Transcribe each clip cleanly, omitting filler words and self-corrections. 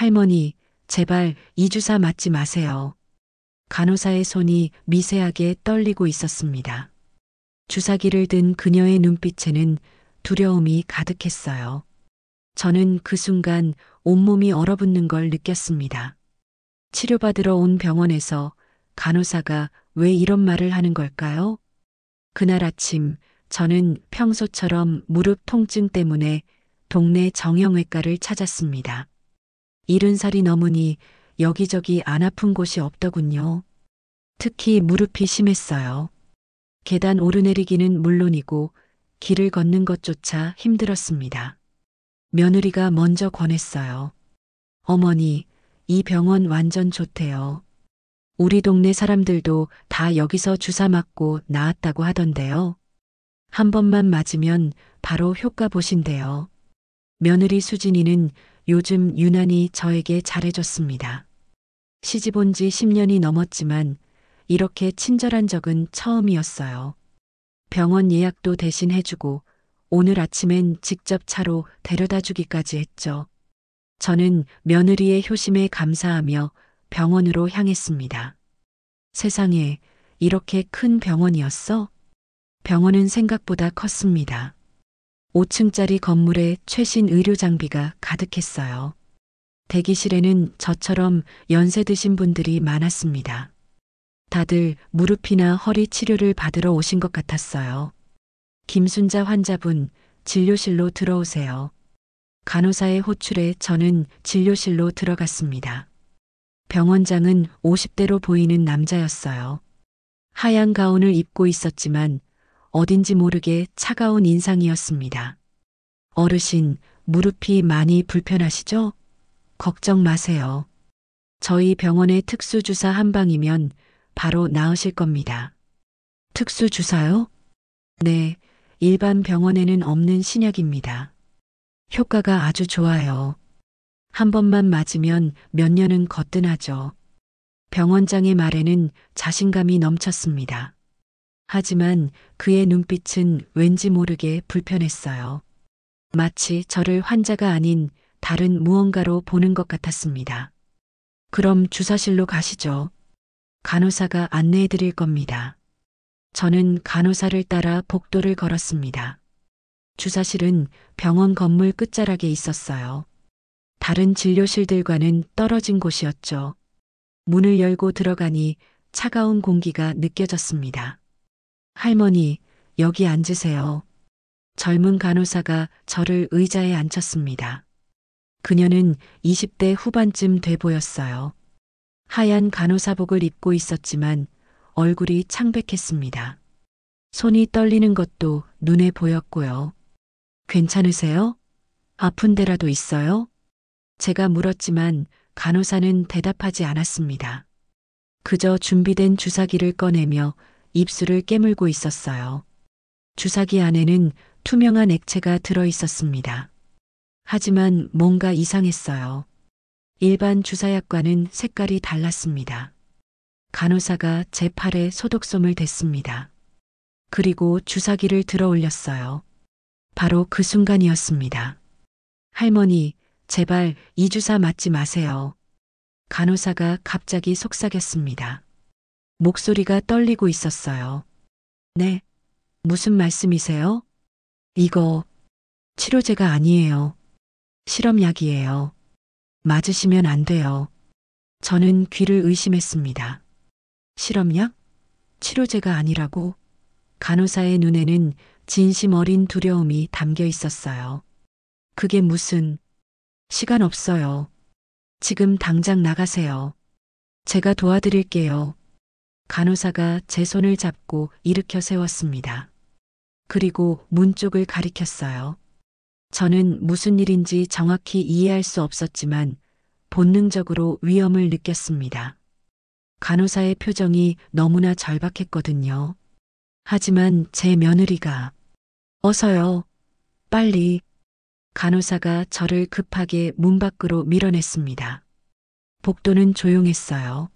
할머니, 제발 이 주사 맞지 마세요. 간호사의 손이 미세하게 떨리고 있었습니다. 주사기를 든 그녀의 눈빛에는 두려움이 가득했어요. 저는 그 순간 온몸이 얼어붙는 걸 느꼈습니다. 치료받으러 온 병원에서 간호사가 왜 이런 말을 하는 걸까요? 그날 아침 저는 평소처럼 무릎 통증 때문에 동네 정형외과를 찾았습니다. 70살이 넘으니 여기저기 안 아픈 곳이 없더군요. 특히 무릎이 심했어요. 계단 오르내리기는 물론이고 길을 걷는 것조차 힘들었습니다. 며느리가 먼저 권했어요. 어머니, 이 병원 완전 좋대요. 우리 동네 사람들도 다 여기서 주사 맞고 나았다고 하던데요. 한 번만 맞으면 바로 효과 보신대요. 며느리 수진이는 요즘 유난히 저에게 잘해줬습니다. 시집 온 지 10년이 넘었지만 이렇게 친절한 적은 처음이었어요. 병원 예약도 대신 해주고 오늘 아침엔 직접 차로 데려다 주기까지 했죠. 저는 며느리의 효심에 감사하며 병원으로 향했습니다. 세상에 이렇게 큰 병원이었어? 병원은 생각보다 컸습니다. 5층짜리 건물에 최신 의료 장비가 가득했어요. 대기실에는 저처럼 연세 드신 분들이 많았습니다. 다들 무릎이나 허리 치료를 받으러 오신 것 같았어요. 김순자 환자분, 진료실로 들어오세요. 간호사의 호출에 저는 진료실로 들어갔습니다. 병원장은 50대로 보이는 남자였어요. 하얀 가운을 입고 있었지만 어딘지 모르게 차가운 인상이었습니다. 어르신, 무릎이 많이 불편하시죠? 걱정 마세요. 저희 병원의 특수주사 한 방이면 바로 나으실 겁니다. 특수주사요? 네, 일반 병원에는 없는 신약입니다. 효과가 아주 좋아요. 한 번만 맞으면 몇 년은 거뜬하죠. 병원장의 말에는 자신감이 넘쳤습니다. 하지만 그의 눈빛은 왠지 모르게 불편했어요. 마치 저를 환자가 아닌 다른 무언가로 보는 것 같았습니다. 그럼 주사실로 가시죠. 간호사가 안내해 드릴 겁니다. 저는 간호사를 따라 복도를 걸었습니다. 주사실은 병원 건물 끝자락에 있었어요. 다른 진료실들과는 떨어진 곳이었죠. 문을 열고 들어가니 차가운 공기가 느껴졌습니다. 할머니, 여기 앉으세요. 젊은 간호사가 저를 의자에 앉혔습니다. 그녀는 20대 후반쯤 돼 보였어요. 하얀 간호사복을 입고 있었지만 얼굴이 창백했습니다. 손이 떨리는 것도 눈에 보였고요. 괜찮으세요? 아픈 데라도 있어요? 제가 물었지만 간호사는 대답하지 않았습니다. 그저 준비된 주사기를 꺼내며 입술을 깨물고 있었어요. 주사기 안에는 투명한 액체가 들어 있었습니다. 하지만 뭔가 이상했어요. 일반 주사약과는 색깔이 달랐습니다. 간호사가 제 팔에 소독솜을 댔습니다. 그리고 주사기를 들어 올렸어요. 바로 그 순간이었습니다. 할머니, 제발 이 주사 맞지 마세요. 간호사가 갑자기 속삭였습니다. 목소리가 떨리고 있었어요. 네, 무슨 말씀이세요? 이거 치료제가 아니에요. 실험약이에요. 맞으시면 안 돼요. 저는 귀를 의심했습니다. 실험약? 치료제가 아니라고? 간호사의 눈에는 진심 어린 두려움이 담겨 있었어요. 그게 무슨... 시간 없어요. 지금 당장 나가세요. 제가 도와드릴게요. 간호사가 제 손을 잡고 일으켜 세웠습니다. 그리고 문 쪽을 가리켰어요. 저는 무슨 일인지 정확히 이해할 수 없었지만 본능적으로 위험을 느꼈습니다. 간호사의 표정이 너무나 절박했거든요. 하지만 제 며느리가 어서요. 빨리. 간호사가 저를 급하게 문 밖으로 밀어냈습니다. 복도는 조용했어요.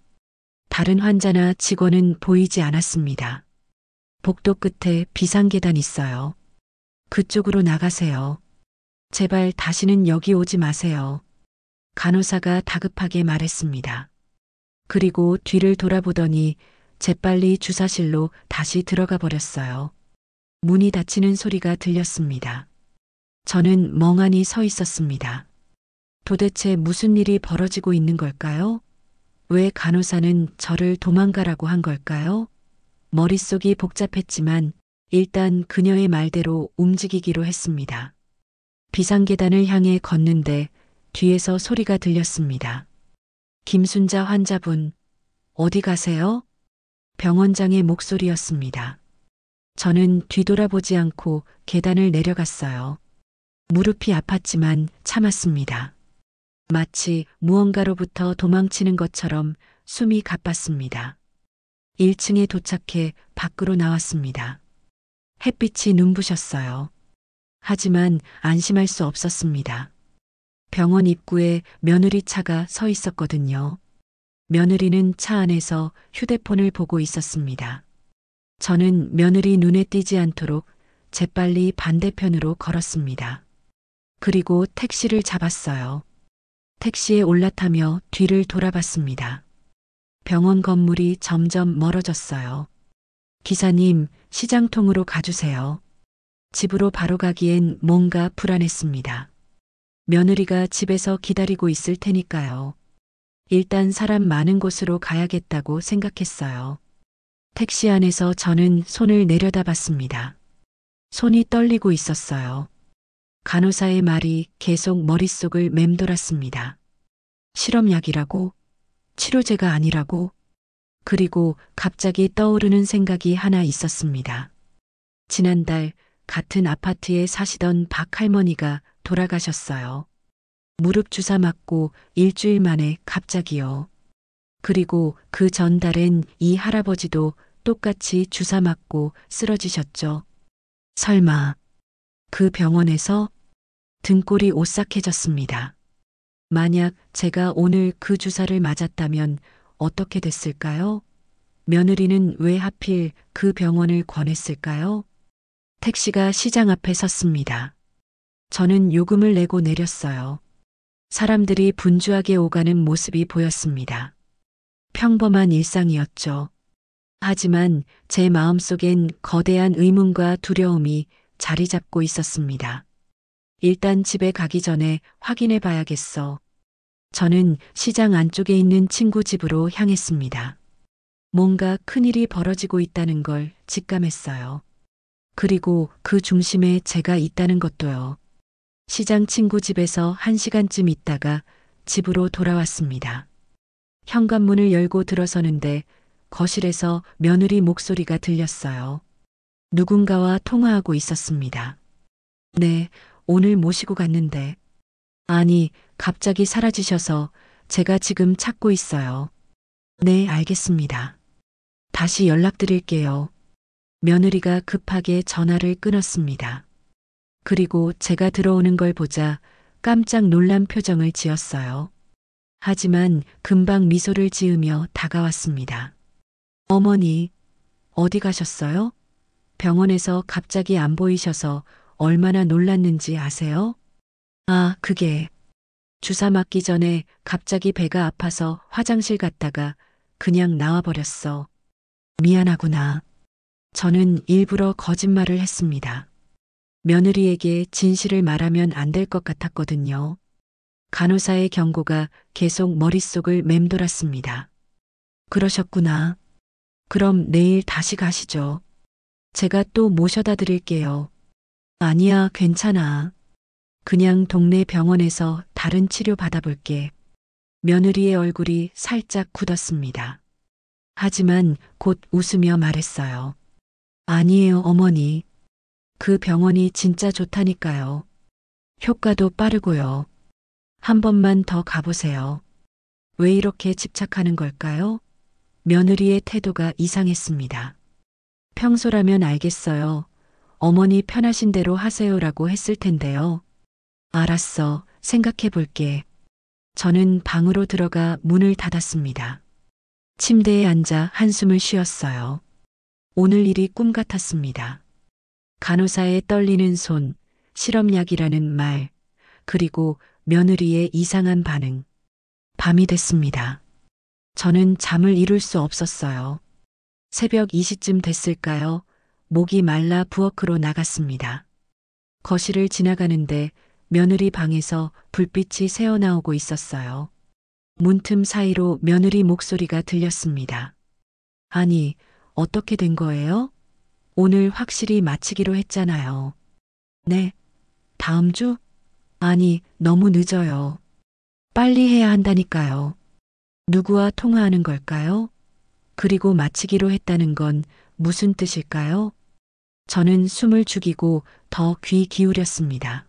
다른 환자나 직원은 보이지 않았습니다. 복도 끝에 비상계단 있어요. 그쪽으로 나가세요. 제발 다시는 여기 오지 마세요. 간호사가 다급하게 말했습니다. 그리고 뒤를 돌아보더니 재빨리 주사실로 다시 들어가 버렸어요. 문이 닫히는 소리가 들렸습니다. 저는 멍하니 서 있었습니다. 도대체 무슨 일이 벌어지고 있는 걸까요? 왜 간호사는 저를 도망가라고 한 걸까요? 머릿속이 복잡했지만 일단 그녀의 말대로 움직이기로 했습니다. 비상계단을 향해 걷는데 뒤에서 소리가 들렸습니다. 김순자 환자분, 어디 가세요? 병원장의 목소리였습니다. 저는 뒤돌아보지 않고 계단을 내려갔어요. 무릎이 아팠지만 참았습니다. 마치 무언가로부터 도망치는 것처럼 숨이 가빴습니다. 1층에 도착해 밖으로 나왔습니다. 햇빛이 눈부셨어요. 하지만 안심할 수 없었습니다. 병원 입구에 며느리 차가 서 있었거든요. 며느리는 차 안에서 휴대폰을 보고 있었습니다. 저는 며느리 눈에 띄지 않도록 재빨리 반대편으로 걸었습니다. 그리고 택시를 잡았어요. 택시에 올라타며 뒤를 돌아봤습니다. 병원 건물이 점점 멀어졌어요. 기사님, 시장통으로 가주세요. 집으로 바로 가기엔 뭔가 불안했습니다. 며느리가 집에서 기다리고 있을 테니까요. 일단 사람 많은 곳으로 가야겠다고 생각했어요. 택시 안에서 저는 손을 내려다봤습니다. 손이 떨리고 있었어요. 간호사의 말이 계속 머릿속을 맴돌았습니다. 실험약이라고? 치료제가 아니라고? 그리고 갑자기 떠오르는 생각이 하나 있었습니다. 지난달 같은 아파트에 사시던 박 할머니가 돌아가셨어요. 무릎 주사 맞고 일주일 만에 갑자기요. 그리고 그 전달엔 이 할아버지도 똑같이 주사 맞고 쓰러지셨죠. 설마 그 병원에서? 등골이 오싹해졌습니다. 만약 제가 오늘 그 주사를 맞았다면 어떻게 됐을까요? 며느리는 왜 하필 그 병원을 권했을까요? 택시가 시장 앞에 섰습니다. 저는 요금을 내고 내렸어요. 사람들이 분주하게 오가는 모습이 보였습니다. 평범한 일상이었죠. 하지만 제 마음속엔 거대한 의문과 두려움이 자리 잡고 있었습니다. 일단 집에 가기 전에 확인해 봐야겠어. 저는 시장 안쪽에 있는 친구 집으로 향했습니다. 뭔가 큰일이 벌어지고 있다는 걸 직감했어요. 그리고 그 중심에 제가 있다는 것도요. 시장 친구 집에서 1시간쯤 있다가 집으로 돌아왔습니다. 현관문을 열고 들어서는데 거실에서 며느리 목소리가 들렸어요. 누군가와 통화하고 있었습니다. 네, 오늘 모시고 갔는데. 아니, 갑자기 사라지셔서 제가 지금 찾고 있어요. 네, 알겠습니다. 다시 연락드릴게요. 며느리가 급하게 전화를 끊었습니다. 그리고 제가 들어오는 걸 보자 깜짝 놀란 표정을 지었어요. 하지만 금방 미소를 지으며 다가왔습니다. 어머니, 어디 가셨어요? 병원에서 갑자기 안 보이셔서 얼마나 놀랐는지 아세요? 아, 그게 주사 맞기 전에 갑자기 배가 아파서 화장실 갔다가 그냥 나와버렸어. 미안하구나. 저는 일부러 거짓말을 했습니다. 며느리에게 진실을 말하면 안 될 것 같았거든요. 간호사의 경고가 계속 머릿속을 맴돌았습니다. 그러셨구나. 그럼 내일 다시 가시죠. 제가 또 모셔다 드릴게요. 아니야, 괜찮아. 그냥 동네 병원에서 다른 치료 받아볼게. 며느리의 얼굴이 살짝 굳었습니다. 하지만 곧 웃으며 말했어요. 아니에요, 어머니. 그 병원이 진짜 좋다니까요. 효과도 빠르고요. 한 번만 더 가보세요. 왜 이렇게 집착하는 걸까요? 며느리의 태도가 이상했습니다. 평소라면 알겠어요. 어머니 편하신 대로 하세요라고 했을 텐데요. 알았어. 생각해 볼게. 저는 방으로 들어가 문을 닫았습니다. 침대에 앉아 한숨을 쉬었어요. 오늘 일이 꿈 같았습니다. 간호사의 떨리는 손, 실험약이라는 말, 그리고 며느리의 이상한 반응. 밤이 됐습니다. 저는 잠을 이룰 수 없었어요. 새벽 2시쯤 됐을까요? 목이 말라 부엌으로 나갔습니다. 거실을 지나가는데 며느리 방에서 불빛이 새어나오고 있었어요. 문틈 사이로 며느리 목소리가 들렸습니다. 아니, 어떻게 된 거예요? 오늘 확실히 마치기로 했잖아요. 네. 다음 주? 아니, 너무 늦어요. 빨리 해야 한다니까요. 누구와 통화하는 걸까요? 그리고 마치기로 했다는 건 무슨 뜻일까요? 저는 숨을 죽이고 더 귀 기울였습니다.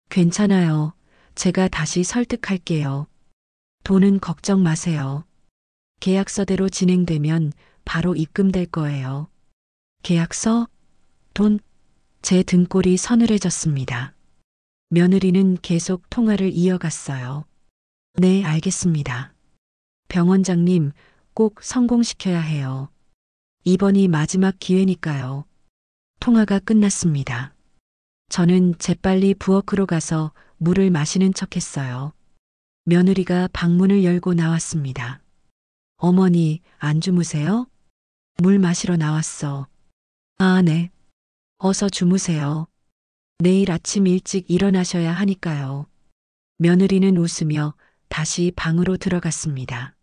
괜찮아요. 제가 다시 설득할게요. 돈은 걱정 마세요. 계약서대로 진행되면 바로 입금될 거예요. 계약서? 돈? 제 등골이 서늘해졌습니다. 며느리는 계속 통화를 이어갔어요. 네, 알겠습니다. 병원장님, 꼭 성공시켜야 해요. 이번이 마지막 기회니까요. 통화가 끝났습니다. 저는 재빨리 부엌으로 가서 물을 마시는 척 했어요. 며느리가 방문을 열고 나왔습니다. 어머니, 안 주무세요? 물 마시러 나왔어. 아, 네. 어서 주무세요. 내일 아침 일찍 일어나셔야 하니까요. 며느리는 웃으며 다시 방으로 들어갔습니다.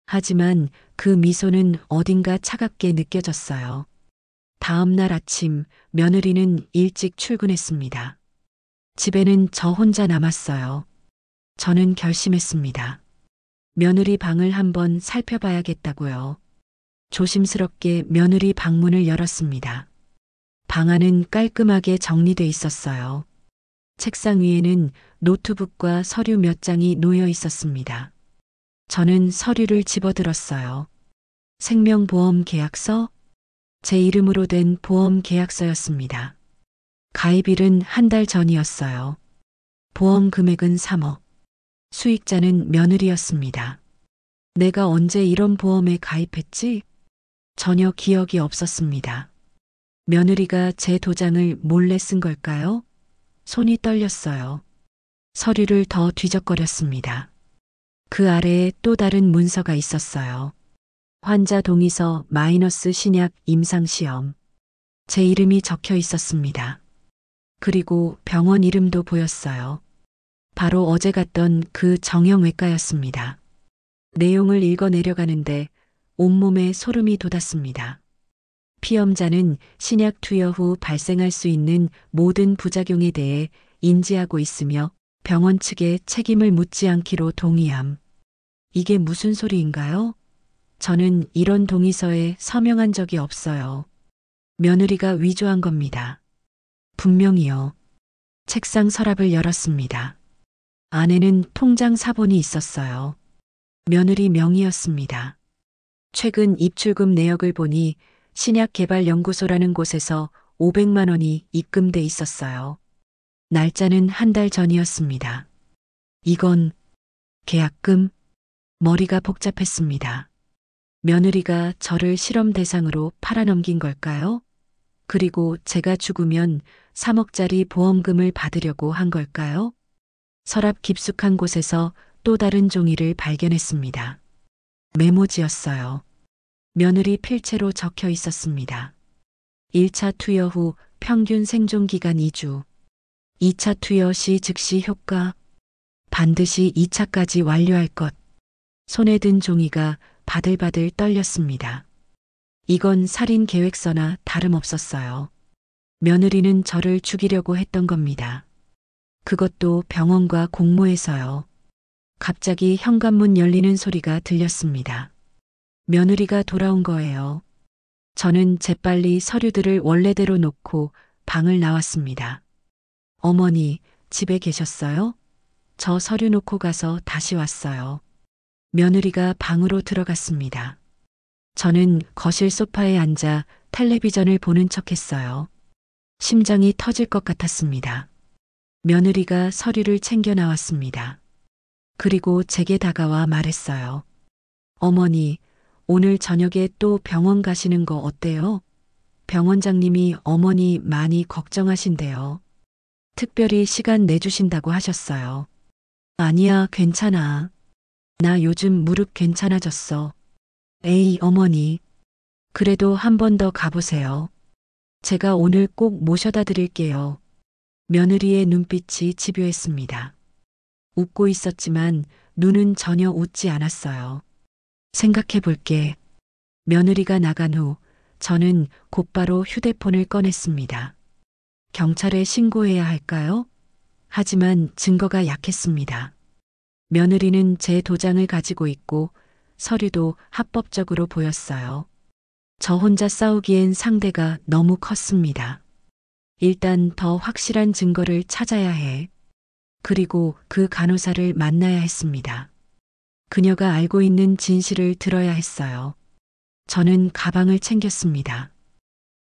하지만 그 미소는 어딘가 차갑게 느껴졌어요. 다음 날 아침 며느리는 일찍 출근했습니다. 집에는 저 혼자 남았어요. 저는 결심했습니다. 며느리 방을 한번 살펴봐야겠다고요. 조심스럽게 며느리 방문을 열었습니다. 방 안은 깔끔하게 정리돼 있었어요. 책상 위에는 노트북과 서류 몇 장이 놓여 있었습니다. 저는 서류를 집어들었어요. 생명보험 계약서? 제 이름으로 된 보험 계약서였습니다. 가입일은 한 달 전이었어요. 보험 금액은 3억. 수익자는 며느리였습니다. 내가 언제 이런 보험에 가입했지? 전혀 기억이 없었습니다. 며느리가 제 도장을 몰래 쓴 걸까요? 손이 떨렸어요. 서류를 더 뒤적거렸습니다. 그 아래에 또 다른 문서가 있었어요. 환자 동의서 마이너스 신약 임상시험. 제 이름이 적혀 있었습니다. 그리고 병원 이름도 보였어요. 바로 어제 갔던 그 정형외과였습니다. 내용을 읽어 내려가는데 온몸에 소름이 돋았습니다. 피험자는 신약 투여 후 발생할 수 있는 모든 부작용에 대해 인지하고 있으며 병원 측에 책임을 묻지 않기로 동의함. 이게 무슨 소리인가요? 저는 이런 동의서에 서명한 적이 없어요. 며느리가 위조한 겁니다. 분명히요. 책상 서랍을 열었습니다. 안에는 통장 사본이 있었어요. 며느리 명의였습니다. 최근 입출금 내역을 보니 신약개발연구소라는 곳에서 500만 원이 입금돼 있었어요. 날짜는 한 달 전이었습니다. 이건 계약금? 머리가 복잡했습니다. 며느리가 저를 실험 대상으로 팔아넘긴 걸까요? 그리고 제가 죽으면 3억짜리 보험금을 받으려고 한 걸까요? 서랍 깊숙한 곳에서 또 다른 종이를 발견했습니다. 메모지였어요. 며느리 필체로 적혀 있었습니다. 1차 투여 후 평균 생존 기간 2주. 2차 투여 시 즉시 효과. 반드시 2차까지 완료할 것. 손에 든 종이가 바들바들 떨렸습니다. 이건 살인 계획서나 다름없었어요. 며느리는 저를 죽이려고 했던 겁니다. 그것도 병원과 공모해서요. 갑자기 현관문 열리는 소리가 들렸습니다. 며느리가 돌아온 거예요. 저는 재빨리 서류들을 원래대로 놓고 방을 나왔습니다. 어머니, 집에 계셨어요? 저 서류 놓고 가서 다시 왔어요. 며느리가 방으로 들어갔습니다. 저는 거실 소파에 앉아 텔레비전을 보는 척했어요. 심장이 터질 것 같았습니다. 며느리가 서류를 챙겨 나왔습니다. 그리고 제게 다가와 말했어요. 어머니, 오늘 저녁에 또 병원 가시는 거 어때요? 병원장님이 어머니 많이 걱정하신대요. 특별히 시간 내주신다고 하셨어요. 아니야, 괜찮아. 나 요즘 무릎 괜찮아졌어. 에이, 어머니. 그래도 한 번 더 가보세요. 제가 오늘 꼭 모셔다 드릴게요. 며느리의 눈빛이 집요했습니다. 웃고 있었지만 눈은 전혀 웃지 않았어요. 생각해 볼게. 며느리가 나간 후 저는 곧바로 휴대폰을 꺼냈습니다. 경찰에 신고해야 할까요? 하지만 증거가 약했습니다. 며느리는 제 도장을 가지고 있고 서류도 합법적으로 보였어요. 저 혼자 싸우기엔 상대가 너무 컸습니다. 일단 더 확실한 증거를 찾아야 해. 그리고 그 간호사를 만나야 했습니다. 그녀가 알고 있는 진실을 들어야 했어요. 저는 가방을 챙겼습니다.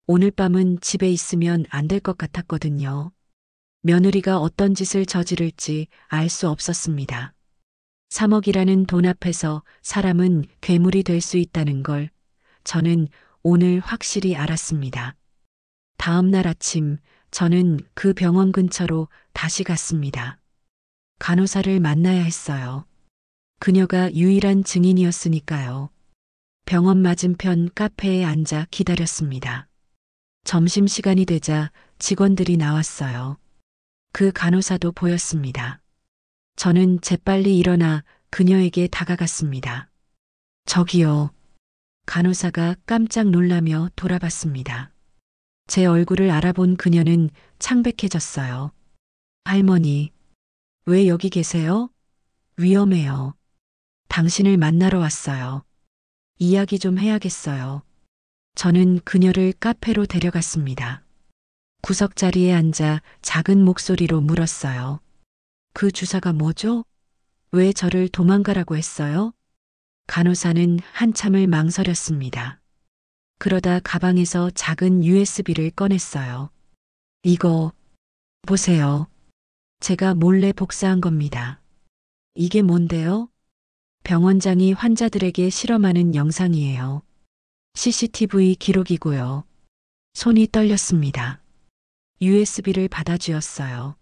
오늘 밤은 집에 있으면 안 될 것 같았거든요. 며느리가 어떤 짓을 저지를지 알 수 없었습니다. 3억이라는 돈 앞에서 사람은 괴물이 될 수 있다는 걸 저는 오늘 확실히 알았습니다. 다음 날 아침 저는 그 병원 근처로 다시 갔습니다. 간호사를 만나야 했어요. 그녀가 유일한 증인이었으니까요. 병원 맞은편 카페에 앉아 기다렸습니다. 점심시간이 되자 직원들이 나왔어요. 그 간호사도 보였습니다. 저는 재빨리 일어나 그녀에게 다가갔습니다. 저기요. 간호사가 깜짝 놀라며 돌아봤습니다. 제 얼굴을 알아본 그녀는 창백해졌어요. 할머니, 왜 여기 계세요? 위험해요. 당신을 만나러 왔어요. 이야기 좀 해야겠어요. 저는 그녀를 카페로 데려갔습니다. 구석자리에 앉아 작은 목소리로 물었어요. 그 주사가 뭐죠? 왜 저를 도망가라고 했어요? 간호사는 한참을 망설였습니다. 그러다 가방에서 작은 USB를 꺼냈어요. 이거 보세요. 제가 몰래 복사한 겁니다. 이게 뭔데요? 병원장이 환자들에게 실험하는 영상이에요. CCTV 기록이고요. 손이 떨렸습니다. USB를 받아쥐었어요.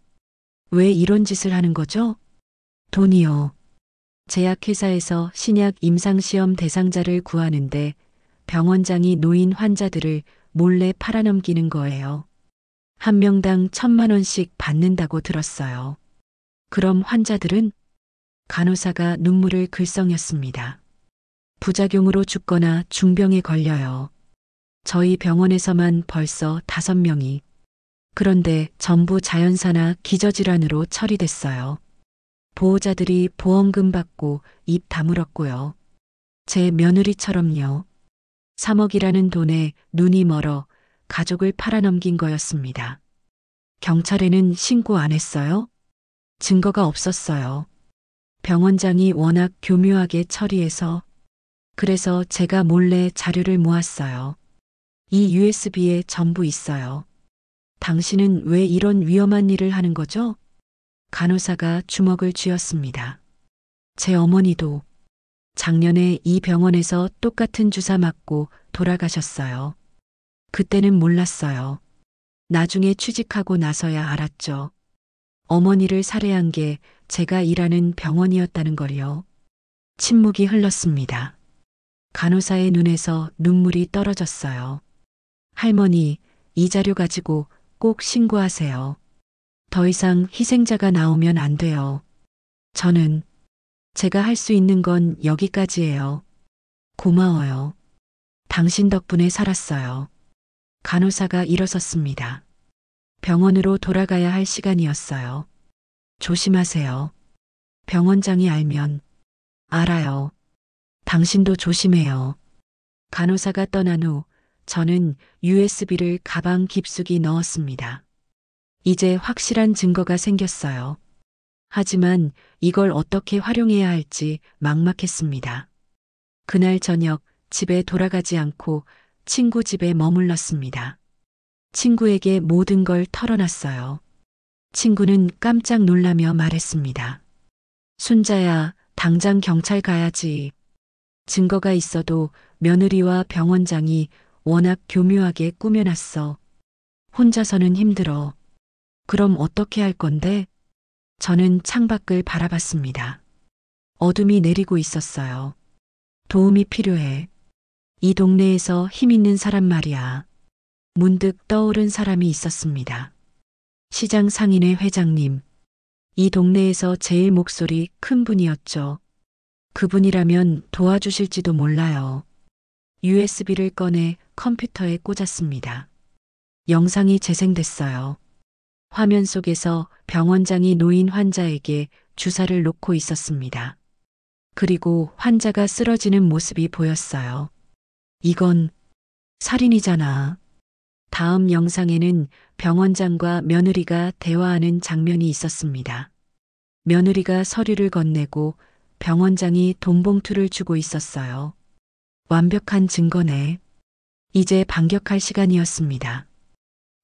왜 이런 짓을 하는 거죠? 돈이요. 제약회사에서 신약 임상시험 대상자를 구하는데 병원장이 노인 환자들을 몰래 팔아넘기는 거예요. 한 명당 1,000만 원씩 받는다고 들었어요. 그럼 환자들은? 간호사가 눈물을 글썽였습니다. 부작용으로 죽거나 중병에 걸려요. 저희 병원에서만 벌써 5명이. 그런데 전부 자연사나 기저질환으로 처리됐어요. 보호자들이 보험금 받고 입 다물었고요. 제 며느리처럼요. 3억이라는 돈에 눈이 멀어 가족을 팔아넘긴 거였습니다. 경찰에는 신고 안 했어요? 증거가 없었어요. 병원장이 워낙 교묘하게 처리해서. 그래서 제가 몰래 자료를 모았어요. 이 USB에 전부 있어요. 당신은 왜 이런 위험한 일을 하는 거죠? 간호사가 주먹을 쥐었습니다. 제 어머니도 작년에 이 병원에서 똑같은 주사 맞고 돌아가셨어요. 그때는 몰랐어요. 나중에 취직하고 나서야 알았죠. 어머니를 살해한 게 제가 일하는 병원이었다는 걸요. 침묵이 흘렀습니다. 간호사의 눈에서 눈물이 떨어졌어요. 할머니, 이 자료 가지고 꼭 신고하세요. 더 이상 희생자가 나오면 안 돼요. 저는 제가 할 수 있는 건 여기까지예요. 고마워요. 당신 덕분에 살았어요. 간호사가 일어섰습니다. 병원으로 돌아가야 할 시간이었어요. 조심하세요. 병원장이 알면. 알아요. 당신도 조심해요. 간호사가 떠난 후 저는 USB를 가방 깊숙이 넣었습니다. 이제 확실한 증거가 생겼어요. 하지만 이걸 어떻게 활용해야 할지 막막했습니다. 그날 저녁 집에 돌아가지 않고 친구 집에 머물렀습니다. 친구에게 모든 걸 털어놨어요. 친구는 깜짝 놀라며 말했습니다. 순자야, 당장 경찰 가야지. 증거가 있어도 며느리와 병원장이 워낙 교묘하게 꾸며놨어. 혼자서는 힘들어. 그럼 어떻게 할 건데? 저는 창밖을 바라봤습니다. 어둠이 내리고 있었어요. 도움이 필요해. 이 동네에서 힘 있는 사람 말이야. 문득 떠오른 사람이 있었습니다. 시장 상인회 회장님. 이 동네에서 제일 목소리 큰 분이었죠. 그분이라면 도와주실지도 몰라요. USB를 꺼내 컴퓨터에 꽂았습니다. 영상이 재생됐어요. 화면 속에서 병원장이 노인 환자에게 주사를 놓고 있었습니다. 그리고 환자가 쓰러지는 모습이 보였어요. 이건 살인이잖아. 다음 영상에는 병원장과 며느리가 대화하는 장면이 있었습니다. 며느리가 서류를 건네고 병원장이 돈봉투를 주고 있었어요. 완벽한 증거네. 이제 반격할 시간이었습니다.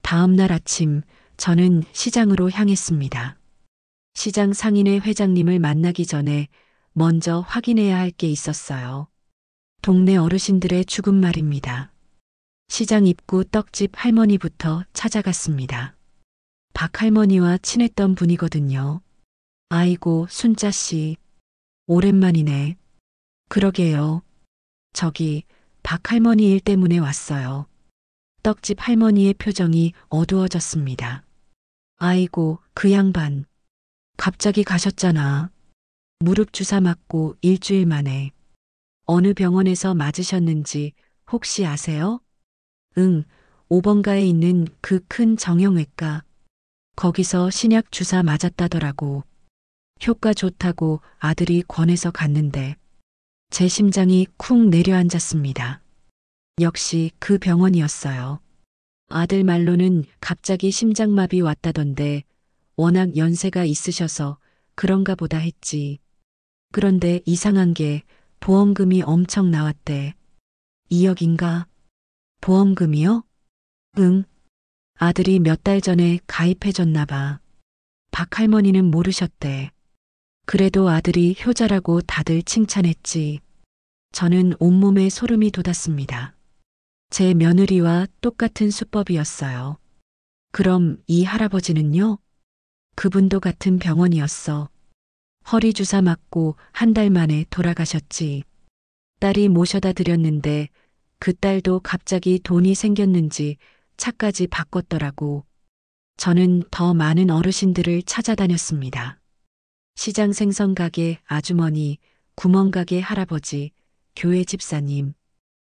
다음 날 아침 저는 시장으로 향했습니다. 시장 상인회 회장님을 만나기 전에 먼저 확인해야 할 게 있었어요. 동네 어르신들의 죽음 말입니다. 시장 입구 떡집 할머니부터 찾아갔습니다. 박 할머니와 친했던 분이거든요. 아이고, 순자 씨. 오랜만이네. 그러게요. 저기, 박 할머니 일 때문에 왔어요. 떡집 할머니의 표정이 어두워졌습니다. 아이고, 그 양반. 갑자기 가셨잖아. 무릎 주사 맞고 일주일 만에. 어느 병원에서 맞으셨는지 혹시 아세요? 응, 5번가에 있는 그 큰 정형외과. 거기서 신약 주사 맞았다더라고. 효과 좋다고 아들이 권해서 갔는데 제 심장이 쿵 내려앉았습니다. 역시 그 병원이었어요. 아들 말로는 갑자기 심장마비 왔다던데 워낙 연세가 있으셔서 그런가 보다 했지. 그런데 이상한 게 보험금이 엄청 나왔대. 2억인가? 보험금이요? 응. 아들이 몇 달 전에 가입해줬나 봐. 박 할머니는 모르셨대. 그래도 아들이 효자라고 다들 칭찬했지. 저는 온몸에 소름이 돋았습니다. 제 며느리와 똑같은 수법이었어요. 그럼 이 할아버지는요? 그분도 같은 병원이었어. 허리 주사 맞고 한 달 만에 돌아가셨지. 딸이 모셔다 드렸는데 그 딸도 갑자기 돈이 생겼는지 차까지 바꿨더라고. 저는 더 많은 어르신들을 찾아다녔습니다. 시장 생선가게 아주머니, 구멍가게 할아버지, 교회 집사님.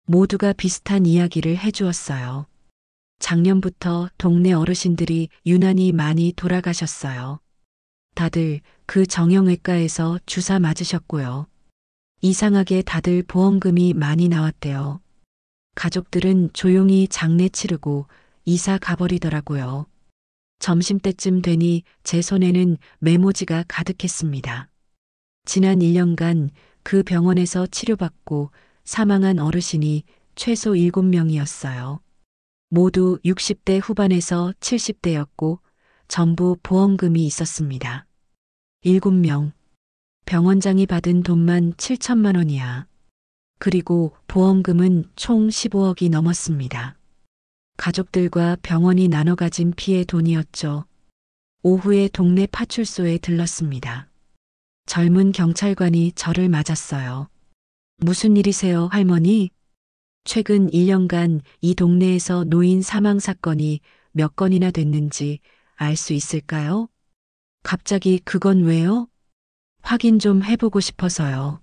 모두가 비슷한 이야기를 해주었어요. 작년부터 동네 어르신들이 유난히 많이 돌아가셨어요. 다들 그 정형외과에서 주사 맞으셨고요. 이상하게 다들 보험금이 많이 나왔대요. 가족들은 조용히 장례 치르고 이사 가버리더라고요. 점심때쯤 되니 제 손에는 메모지가 가득했습니다. 지난 1년간 그 병원에서 치료받고 사망한 어르신이 최소 7명이었어요. 모두 60대 후반에서 70대였고 전부 보험금이 있었습니다. 7명. 병원장이 받은 돈만 7천만 원이야. 그리고 보험금은 총 15억이 넘었습니다. 가족들과 병원이 나눠 가진 피해 돈이었죠. 오후에 동네 파출소에 들렀습니다. 젊은 경찰관이 저를 맞았어요. 무슨 일이세요, 할머니? 최근 1년간 이 동네에서 노인 사망 사건이 몇 건이나 됐는지 알 수 있을까요? 갑자기 그건 왜요? 확인 좀 해보고 싶어서요.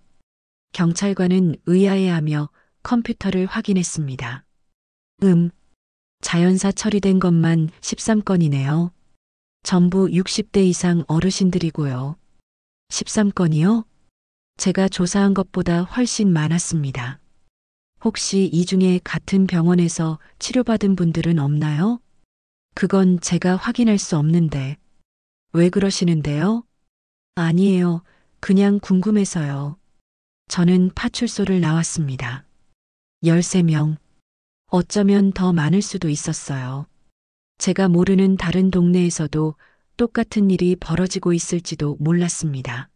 경찰관은 의아해하며 컴퓨터를 확인했습니다. 자연사 처리된 것만 13건이네요. 전부 60대 이상 어르신들이고요. 13건이요? 제가 조사한 것보다 훨씬 많았습니다. 혹시 이 중에 같은 병원에서 치료받은 분들은 없나요? 그건 제가 확인할 수 없는데. 왜 그러시는데요? 아니에요. 그냥 궁금해서요. 저는 파출소를 나왔습니다. 13명. 어쩌면 더 많을 수도 있었어요. 제가 모르는 다른 동네에서도 똑같은 일이 벌어지고 있을지도 몰랐습니다.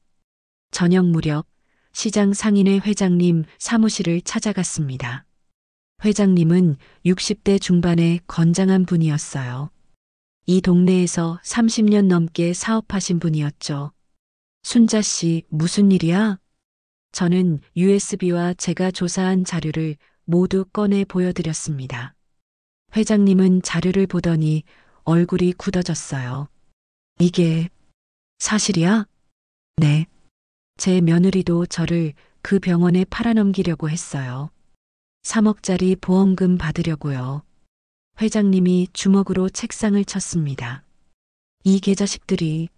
저녁 무렵 시장 상인회 회장님 사무실을 찾아갔습니다. 회장님은 60대 중반의 건장한 분이었어요. 이 동네에서 30년 넘게 사업하신 분이었죠. 순자 씨, 무슨 일이야? 저는 USB와 제가 조사한 자료를 모두 꺼내 보여드렸습니다. 회장님은 자료를 보더니 얼굴이 굳어졌어요. 이게 사실이야? 네. 제 며느리도 저를 그 병원에 팔아넘기려고 했어요. 3억짜리 보험금 받으려고요. 회장님이 주먹으로 책상을 쳤습니다. 이 개자식들이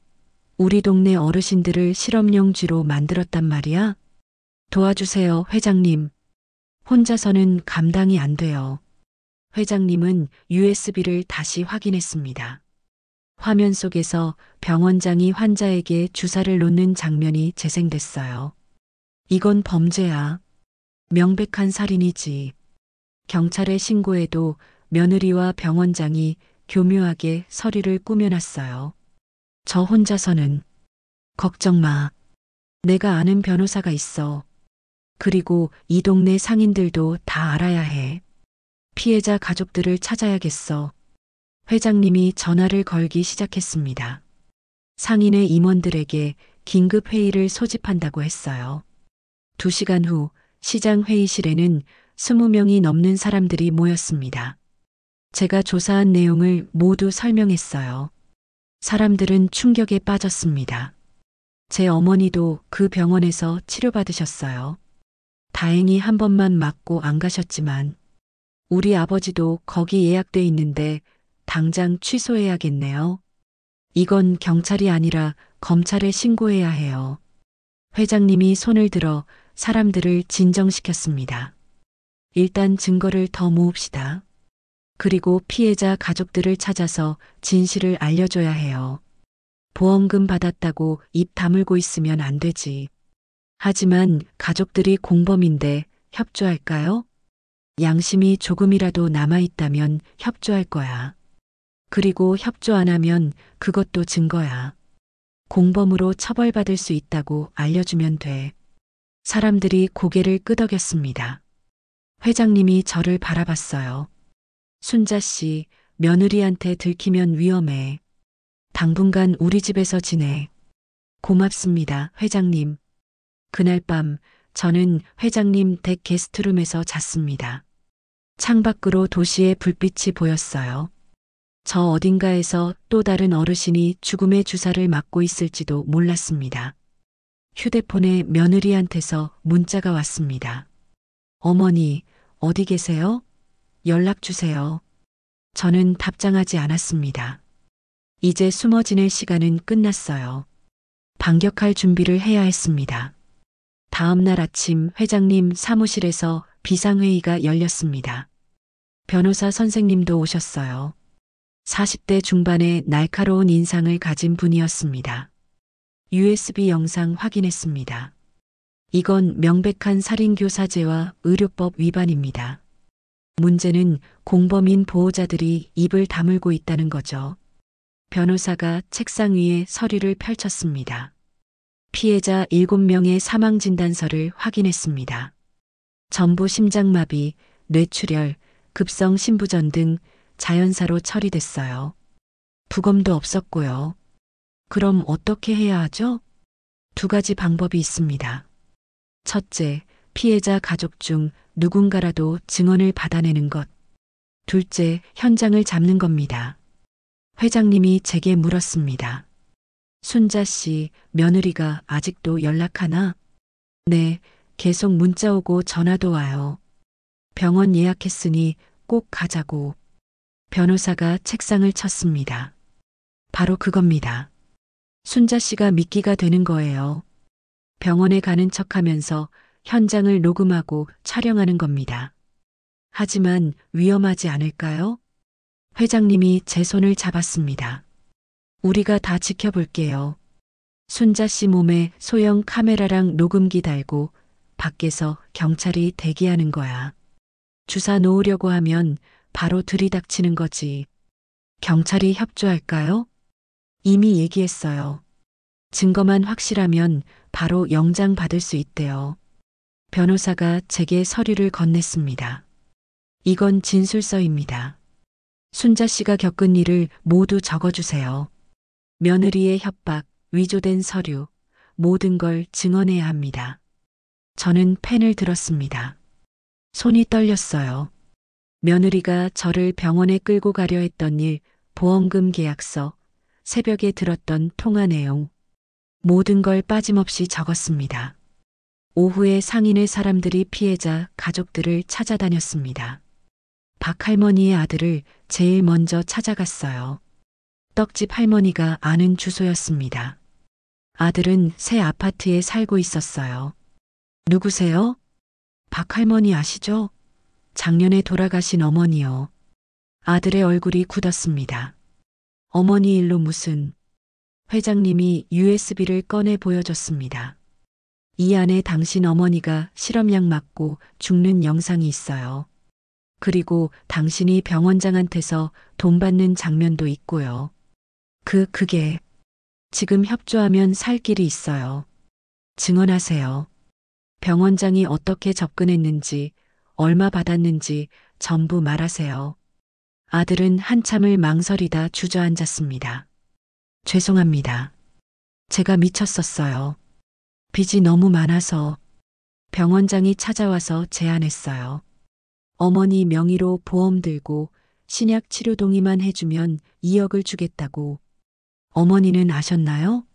우리 동네 어르신들을 실험용 쥐로 만들었단 말이야? 도와주세요, 회장님. 혼자서는 감당이 안 돼요. 회장님은 USB를 다시 확인했습니다. 화면 속에서 병원장이 환자에게 주사를 놓는 장면이 재생됐어요. 이건 범죄야. 명백한 살인이지. 경찰에 신고해도 며느리와 병원장이 교묘하게 서류를 꾸며놨어요. 저 혼자서는. 걱정 마. 내가 아는 변호사가 있어. 그리고 이 동네 상인들도 다 알아야 해. 피해자 가족들을 찾아야겠어. 회장님이 전화를 걸기 시작했습니다. 상인의 임원들에게 긴급 회의를 소집한다고 했어요. 2시간 후 시장 회의실에는 20명이 넘는 사람들이 모였습니다. 제가 조사한 내용을 모두 설명했어요. 사람들은 충격에 빠졌습니다. 제 어머니도 그 병원에서 치료받으셨어요. 다행히 한 번만 맞고 안 가셨지만 우리 아버지도 거기 예약돼 있는데 당장 취소해야겠네요. 이건 경찰이 아니라 검찰에 신고해야 해요. 회장님이 손을 들어 사람들을 진정시켰습니다. 일단 증거를 더 모읍시다. 그리고 피해자 가족들을 찾아서 진실을 알려줘야 해요. 보험금 받았다고 입 다물고 있으면 안 되지. 하지만 가족들이 공범인데 협조할까요? 양심이 조금이라도 남아있다면 협조할 거야. 그리고 협조 안 하면 그것도 증거야. 공범으로 처벌받을 수 있다고 알려주면 돼. 사람들이 고개를 끄덕였습니다. 회장님이 저를 바라봤어요. 순자 씨, 며느리한테 들키면 위험해. 당분간 우리 집에서 지내. 고맙습니다, 회장님. 그날 밤 저는 회장님 댁 게스트룸에서 잤습니다. 창밖으로 도시의 불빛이 보였어요. 저 어딘가에서 또 다른 어르신이 죽음의 주사를 맞고 있을지도 몰랐습니다. 휴대폰에 며느리한테서 문자가 왔습니다. 어머니, 어디 계세요? 연락 주세요. 저는 답장하지 않았습니다. 이제 숨어 지낼 시간은 끝났어요. 반격할 준비를 해야 했습니다. 다음 날 아침 회장님 사무실에서 비상회의가 열렸습니다. 변호사 선생님도 오셨어요. 40대 중반의 날카로운 인상을 가진 분이었습니다. USB 영상 확인했습니다. 이건 명백한 살인교사죄와 의료법 위반입니다. 문제는 공범인 보호자들이 입을 다물고 있다는 거죠. 변호사가 책상 위에 서류를 펼쳤습니다. 피해자 7명의 사망진단서를 확인했습니다. 전부 심장마비, 뇌출혈, 급성 심부전 등 자연사로 처리됐어요. 부검도 없었고요. 그럼 어떻게 해야 하죠? 2가지 방법이 있습니다. 첫째, 피해자 가족 중 누군가라도 증언을 받아내는 것. 둘째, 현장을 잡는 겁니다. 회장님이 제게 물었습니다. 순자 씨, 며느리가 아직도 연락하나? 네, 계속 문자 오고 전화도 와요. 병원 예약했으니 꼭 가자고. 변호사가 책상을 쳤습니다. 바로 그겁니다. 순자 씨가 미끼가 되는 거예요. 병원에 가는 척하면서 현장을 녹음하고 촬영하는 겁니다. 하지만 위험하지 않을까요? 회장님이 제 손을 잡았습니다. 우리가 다 지켜볼게요. 순자 씨 몸에 소형 카메라랑 녹음기 달고 밖에서 경찰이 대기하는 거야. 주사 놓으려고 하면 바로 들이닥치는 거지. 경찰이 협조할까요? 이미 얘기했어요. 증거만 확실하면 바로 영장 받을 수 있대요. 변호사가 제게 서류를 건넸습니다. 이건 진술서입니다. 순자 씨가 겪은 일을 모두 적어주세요. 며느리의 협박, 위조된 서류, 모든 걸 증언해야 합니다. 저는 펜을 들었습니다. 손이 떨렸어요. 며느리가 저를 병원에 끌고 가려 했던 일, 보험금 계약서, 새벽에 들었던 통화 내용, 모든 걸 빠짐없이 적었습니다. 오후에 상인의 사람들이 피해자 가족들을 찾아다녔습니다. 박 할머니의 아들을 제일 먼저 찾아갔어요. 떡집 할머니가 아는 주소였습니다. 아들은 새 아파트에 살고 있었어요. 누구세요? 박 할머니 아시죠? 작년에 돌아가신 어머니요. 아들의 얼굴이 굳었습니다. 어머니 일로 무슨? 회장님이 USB를 꺼내 보여줬습니다. 이 안에 당신 어머니가 실험약 맞고 죽는 영상이 있어요. 그리고 당신이 병원장한테서 돈 받는 장면도 있고요. 그게 지금 협조하면 살 길이 있어요. 증언하세요. 병원장이 어떻게 접근했는지, 얼마 받았는지 전부 말하세요. 아들은 한참을 망설이다 주저앉았습니다. 죄송합니다. 제가 미쳤었어요. 빚이 너무 많아서 병원장이 찾아와서 제안했어요. 어머니 명의로 보험 들고 신약 치료 동의만 해주면 2억을 주겠다고. 어머니는 아셨나요?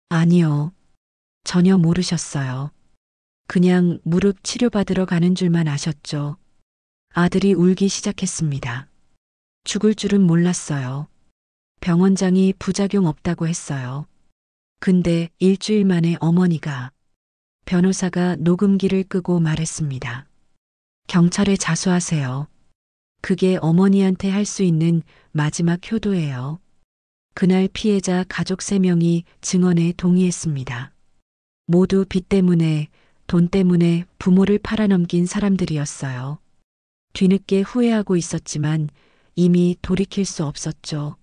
아니요. 전혀 모르셨어요. 그냥 무릎 치료받으러 가는 줄만 아셨죠. 아들이 울기 시작했습니다. 죽을 줄은 몰랐어요. 병원장이 부작용 없다고 했어요. 근데 일주일 만에 어머니가 변호사가 녹음기를 끄고 말했습니다. 경찰에 자수하세요. 그게 어머니한테 할 수 있는 마지막 효도예요. 그날 피해자 가족 3명이 증언에 동의했습니다. 모두 빚 때문에, 돈 때문에 부모를 팔아넘긴 사람들이었어요. 뒤늦게 후회하고 있었지만 이미 돌이킬 수 없었죠.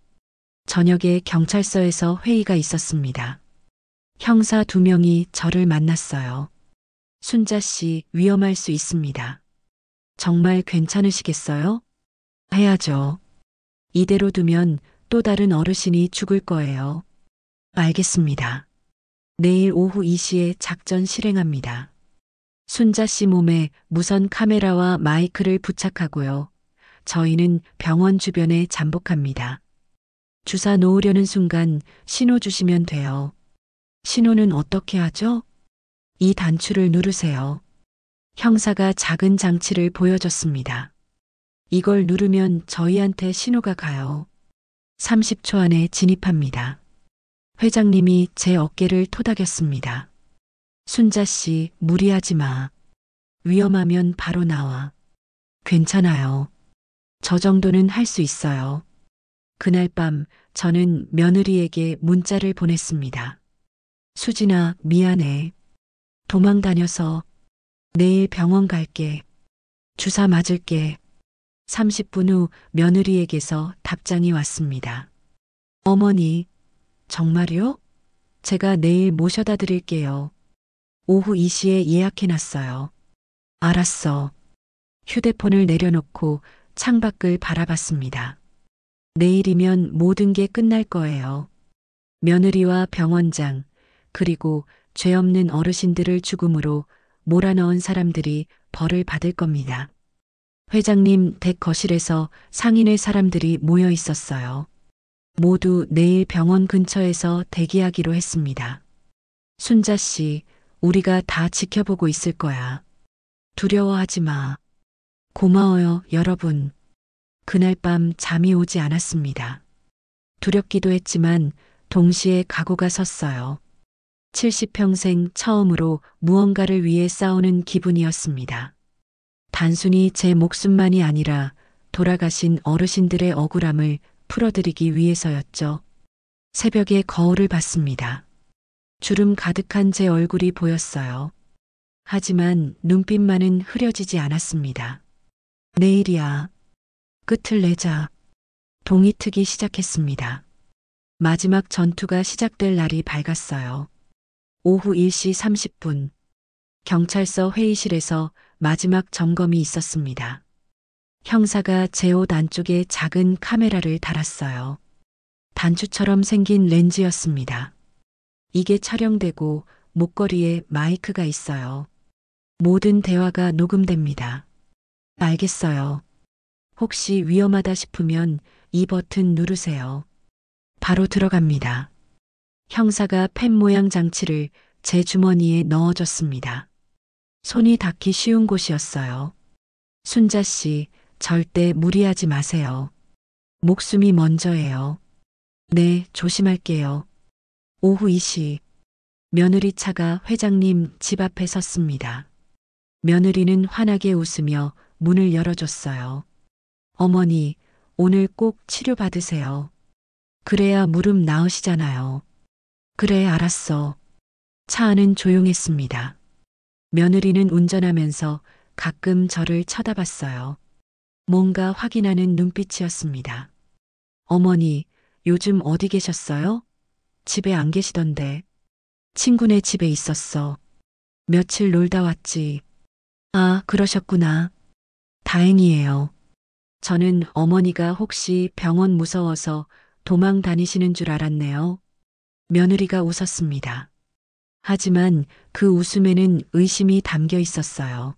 저녁에 경찰서에서 회의가 있었습니다. 형사 2명이 저를 만났어요. 순자 씨 위험할 수 있습니다. 정말 괜찮으시겠어요? 해야죠. 이대로 두면 또 다른 어르신이 죽을 거예요. 알겠습니다. 내일 오후 2시에 작전 실행합니다. 순자 씨 몸에 무선 카메라와 마이크를 부착하고요. 저희는 병원 주변에 잠복합니다. 주사 놓으려는 순간 신호 주시면 돼요. 신호는 어떻게 하죠? 이 단추를 누르세요. 형사가 작은 장치를 보여줬습니다. 이걸 누르면 저희한테 신호가 가요. 30초 안에 진입합니다. 회장님이 제 어깨를 토닥였습니다. 순자 씨, 무리하지 마. 위험하면 바로 나와. 괜찮아요. 저 정도는 할 수 있어요. 그날 밤 저는 며느리에게 문자를 보냈습니다. 수진아, 미안해. 도망 다녀서 내일 병원 갈게. 주사 맞을게. 30분 후 며느리에게서 답장이 왔습니다. 어머니, 정말요? 제가 내일 모셔다 드릴게요. 오후 2시에 예약해놨어요. 알았어. 휴대폰을 내려놓고 창밖을 바라봤습니다. 내일이면 모든 게 끝날 거예요. 며느리와 병원장, 그리고 죄 없는 어르신들을 죽음으로 몰아넣은 사람들이 벌을 받을 겁니다. 회장님 댁 거실에서 상인의 사람들이 모여 있었어요. 모두 내일 병원 근처에서 대기하기로 했습니다. 순자 씨, 우리가 다 지켜보고 있을 거야. 두려워하지 마. 고마워요, 여러분. 그날 밤 잠이 오지 않았습니다. 두렵기도 했지만 동시에 각오가 섰어요. 70평생 처음으로 무언가를 위해 싸우는 기분이었습니다. 단순히 제 목숨만이 아니라 돌아가신 어르신들의 억울함을 풀어드리기 위해서였죠. 새벽에 거울을 봤습니다. 주름 가득한 제 얼굴이 보였어요. 하지만 눈빛만은 흐려지지 않았습니다. 내일이야. 끝을 내자. 동이 트기 시작했습니다. 마지막 전투가 시작될 날이 밝았어요. 오후 1시 30분. 경찰서 회의실에서 마지막 점검이 있었습니다. 형사가 제 옷 안쪽에 작은 카메라를 달았어요. 단추처럼 생긴 렌즈였습니다. 이게 촬영되고 목걸이에 마이크가 있어요. 모든 대화가 녹음됩니다. 알겠어요. 혹시 위험하다 싶으면 이 버튼 누르세요. 바로 들어갑니다. 형사가 펜 모양 장치를 제 주머니에 넣어줬습니다. 손이 닿기 쉬운 곳이었어요. 순자 씨, 절대 무리하지 마세요. 목숨이 먼저예요. 네, 조심할게요. 오후 2시, 며느리 차가 회장님 집 앞에 섰습니다. 며느리는 환하게 웃으며 문을 열어줬어요. 어머니, 오늘 꼭 치료받으세요. 그래야 무릎 나으시잖아요. 그래, 알았어. 차 안은 조용했습니다. 며느리는 운전하면서 가끔 저를 쳐다봤어요. 뭔가 확인하는 눈빛이었습니다. 어머니, 요즘 어디 계셨어요? 집에 안 계시던데. 친구네 집에 있었어. 며칠 놀다 왔지. 아, 그러셨구나. 다행이에요. 저는 어머니가 혹시 병원 무서워서 도망 다니시는 줄 알았네요. 며느리가 웃었습니다. 하지만 그 웃음에는 의심이 담겨 있었어요.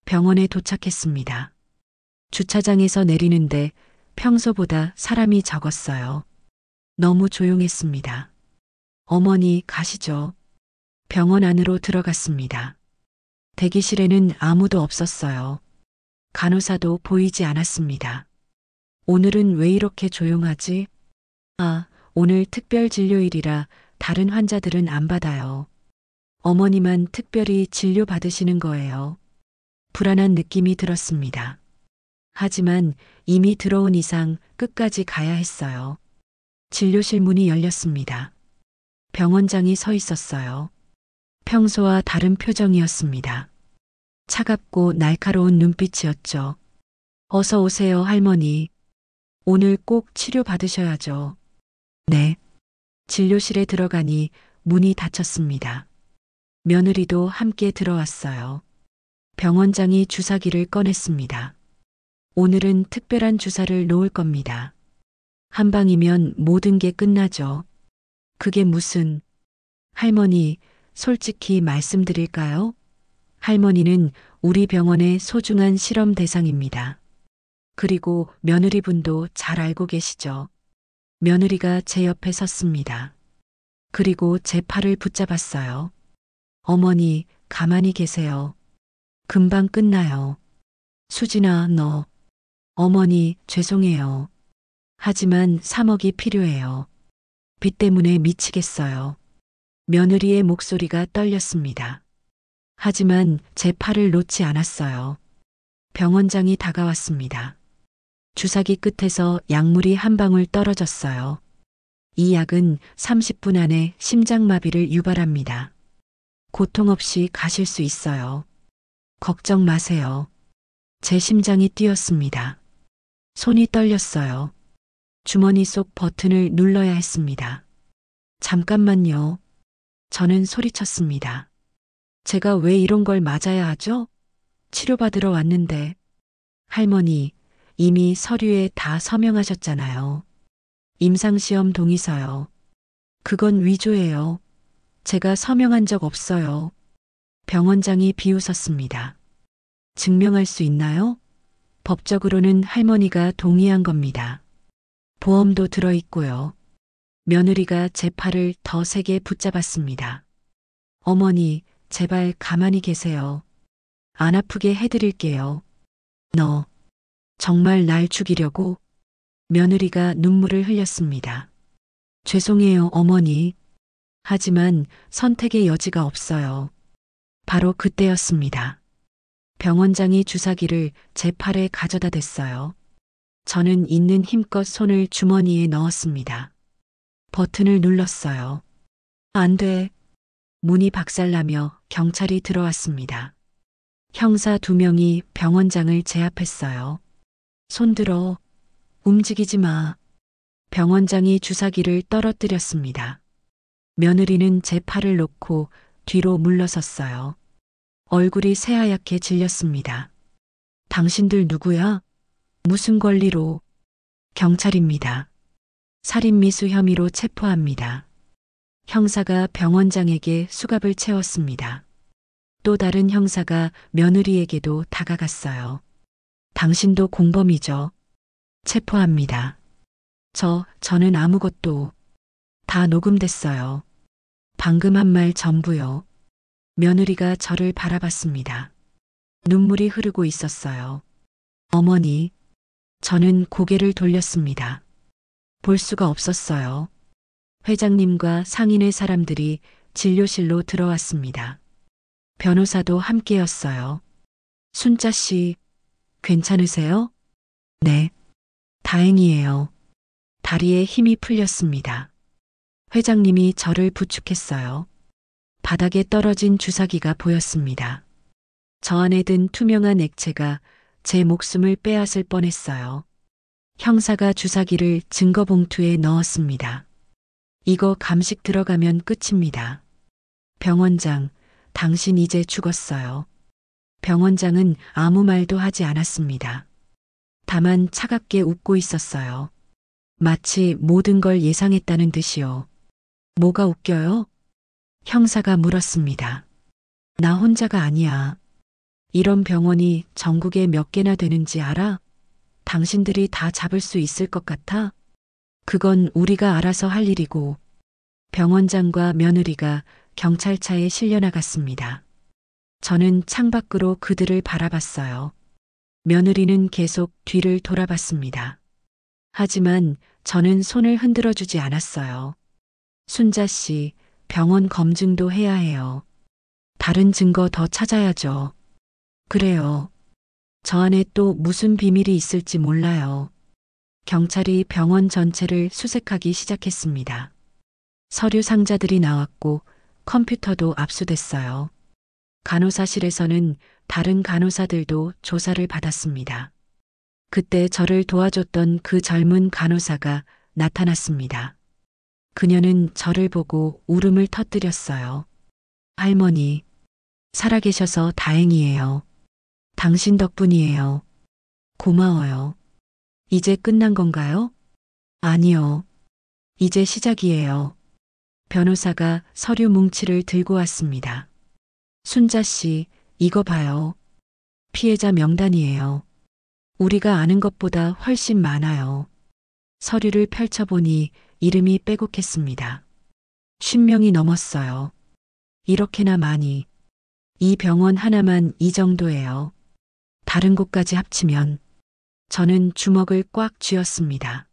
병원에 도착했습니다. 주차장에서 내리는데 평소보다 사람이 적었어요. 너무 조용했습니다. 어머니 가시죠. 병원 안으로 들어갔습니다. 대기실에는 아무도 없었어요. 간호사도 보이지 않았습니다. 오늘은 왜 이렇게 조용하지? 아, 오늘 특별 진료일이라 다른 환자들은 안 받아요. 어머니만 특별히 진료 받으시는 거예요. 불안한 느낌이 들었습니다. 하지만 이미 들어온 이상 끝까지 가야 했어요. 진료실 문이 열렸습니다. 병원장이 서 있었어요. 평소와 다른 표정이었습니다. 차갑고 날카로운 눈빛이었죠. 어서 오세요, 할머니. 오늘 꼭 치료 받으셔야죠. 네. 진료실에 들어가니 문이 닫혔습니다. 며느리도 함께 들어왔어요. 병원장이 주사기를 꺼냈습니다. 오늘은 특별한 주사를 놓을 겁니다. 한 방이면 모든 게 끝나죠. 그게 무슨... 할머니, 솔직히 말씀드릴까요? 할머니는 우리 병원의 소중한 실험 대상입니다. 그리고 며느리분도 잘 알고 계시죠. 며느리가 제 옆에 섰습니다. 그리고 제 팔을 붙잡았어요. 어머니, 가만히 계세요. 금방 끝나요. 수진아, 너. 어머니, 죄송해요. 하지만 3억이 필요해요. 빚 때문에 미치겠어요. 며느리의 목소리가 떨렸습니다. 하지만 제 팔을 놓지 않았어요. 병원장이 다가왔습니다. 주사기 끝에서 약물이 한 방울 떨어졌어요. 이 약은 30분 안에 심장마비를 유발합니다. 고통 없이 가실 수 있어요. 걱정 마세요. 제 심장이 뛰었습니다. 손이 떨렸어요. 주머니 속 버튼을 눌러야 했습니다. 잠깐만요. 저는 소리쳤습니다. 제가 왜 이런 걸 맞아야 하죠? 치료받으러 왔는데. 할머니, 이미 서류에 다 서명하셨잖아요. 임상시험 동의서요. 그건 위조예요. 제가 서명한 적 없어요. 병원장이 비웃었습니다. 증명할 수 있나요? 법적으로는 할머니가 동의한 겁니다. 보험도 들어있고요. 며느리가 제 팔을 더 세게 붙잡았습니다. 어머니, 제발 가만히 계세요. 안 아프게 해드릴게요. 너, 정말 날 죽이려고? 며느리가 눈물을 흘렸습니다. 죄송해요, 어머니. 하지만 선택의 여지가 없어요. 바로 그때였습니다. 병원장이 주사기를 제 팔에 가져다 댔어요. 저는 있는 힘껏 손을 주머니에 넣었습니다. 버튼을 눌렀어요. 안 돼. 문이 박살나며 경찰이 들어왔습니다. 형사 2명이 병원장을 제압했어요. 손들어. 움직이지 마. 병원장이 주사기를 떨어뜨렸습니다. 며느리는 제 팔을 놓고 뒤로 물러섰어요. 얼굴이 새하얗게 질렸습니다. 당신들 누구야? 무슨 권리로? 경찰입니다. 살인미수 혐의로 체포합니다. 형사가 병원장에게 수갑을 채웠습니다. 또 다른 형사가 며느리에게도 다가갔어요. 당신도 공범이죠. 체포합니다. 저는 아무것도 다 녹음됐어요. 방금 한 말 전부요. 며느리가 저를 바라봤습니다. 눈물이 흐르고 있었어요. 어머니, 저는 고개를 돌렸습니다. 볼 수가 없었어요. 회장님과 상인의 사람들이 진료실로 들어왔습니다. 변호사도 함께였어요. 순자 씨, 괜찮으세요? 네, 다행이에요. 다리에 힘이 풀렸습니다. 회장님이 저를 부축했어요. 바닥에 떨어진 주사기가 보였습니다. 저 안에 든 투명한 액체가 제 목숨을 빼앗을 뻔했어요. 형사가 주사기를 증거봉투에 넣었습니다. 이거 감식 들어가면 끝입니다. 병원장, 당신 이제 죽었어요. 병원장은 아무 말도 하지 않았습니다. 다만 차갑게 웃고 있었어요. 마치 모든 걸 예상했다는 듯이요. 뭐가 웃겨요? 형사가 물었습니다. 나 혼자가 아니야. 이런 병원이 전국에 몇 개나 되는지 알아? 당신들이 다 잡을 수 있을 것 같아? 그건 우리가 알아서 할 일이고. 병원장과 며느리가 경찰차에 실려나갔습니다. 저는 창밖으로 그들을 바라봤어요. 며느리는 계속 뒤를 돌아봤습니다. 하지만 저는 손을 흔들어 주지 않았어요. 순자 씨, 병원 검증도 해야 해요. 다른 증거 더 찾아야죠. 그래요. 저 안에 또 무슨 비밀이 있을지 몰라요. 경찰이 병원 전체를 수색하기 시작했습니다. 서류 상자들이 나왔고 컴퓨터도 압수됐어요. 간호사실에서는 다른 간호사들도 조사를 받았습니다. 그때 저를 도와줬던 그 젊은 간호사가 나타났습니다. 그녀는 저를 보고 울음을 터뜨렸어요. 할머니, 살아계셔서 다행이에요. 당신 덕분이에요. 고마워요. 이제 끝난 건가요? 아니요. 이제 시작이에요. 변호사가 서류 뭉치를 들고 왔습니다. 순자 씨, 이거 봐요. 피해자 명단이에요. 우리가 아는 것보다 훨씬 많아요. 서류를 펼쳐보니 이름이 빼곡했습니다. 50명이 넘었어요. 이렇게나 많이. 이 병원 하나만 이 정도예요. 다른 곳까지 합치면. 저는 주먹을 꽉 쥐었습니다.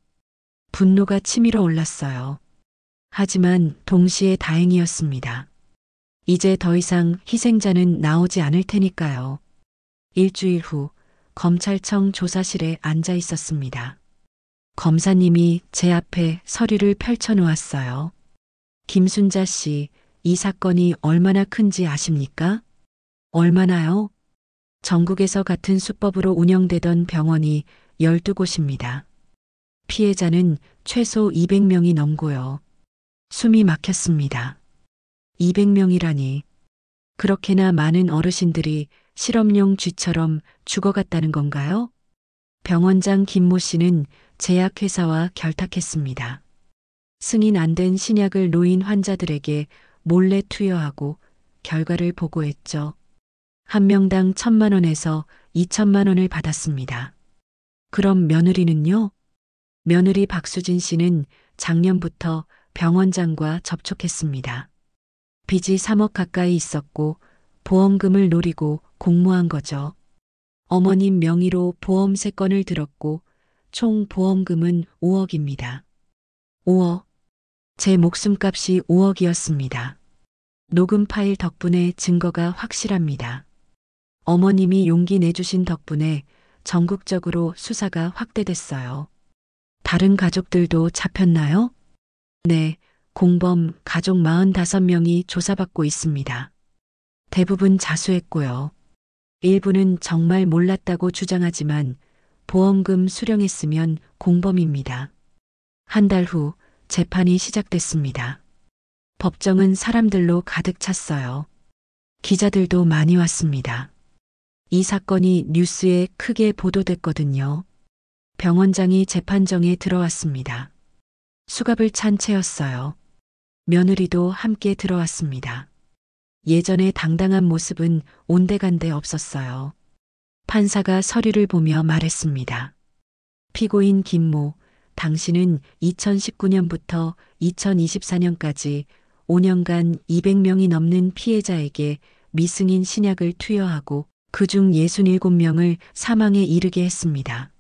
분노가 치밀어 올랐어요. 하지만 동시에 다행이었습니다. 이제 더 이상 희생자는 나오지 않을 테니까요. 일주일 후 검찰청 조사실에 앉아 있었습니다. 검사님이 제 앞에 서류를 펼쳐 놓았어요. 김순자 씨, 이 사건이 얼마나 큰지 아십니까? 얼마나요? 전국에서 같은 수법으로 운영되던 병원이 12곳입니다. 피해자는 최소 200명이 넘고요. 숨이 막혔습니다. 200명이라니. 그렇게나 많은 어르신들이 실험용 쥐처럼 죽어갔다는 건가요? 병원장 김모 씨는 제약회사와 결탁했습니다. 승인 안 된 신약을 노인 환자들에게 몰래 투여하고 결과를 보고했죠. 한 명당 1,000만 원에서 2,000만 원을 받았습니다. 그럼 며느리는요? 며느리 박수진 씨는 작년부터 병원장과 접촉했습니다. 빚이 3억 가까이 있었고 보험금을 노리고 공모한 거죠. 어머님 명의로 보험 3건을 들었고 총 보험금은 5억입니다. 5억. 제 목숨값이 5억이었습니다. 녹음 파일 덕분에 증거가 확실합니다. 어머님이 용기 내주신 덕분에 전국적으로 수사가 확대됐어요. 다른 가족들도 잡혔나요? 네, 공범 가족 45명이 조사받고 있습니다. 대부분 자수했고요. 일부는 정말 몰랐다고 주장하지만 보험금 수령했으면 공범입니다. 한 달 후 재판이 시작됐습니다. 법정은 사람들로 가득 찼어요. 기자들도 많이 왔습니다. 이 사건이 뉴스에 크게 보도됐거든요. 병원장이 재판정에 들어왔습니다. 수갑을 찬 채였어요. 며느리도 함께 들어왔습니다. 예전의 당당한 모습은 온데간데 없었어요. 판사가 서류를 보며 말했습니다. 피고인 김모, 당신은 2019년부터 2024년까지 5년간 200명이 넘는 피해자에게 미승인 신약을 투여하고 그중 67명을 사망에 이르게 했습니다.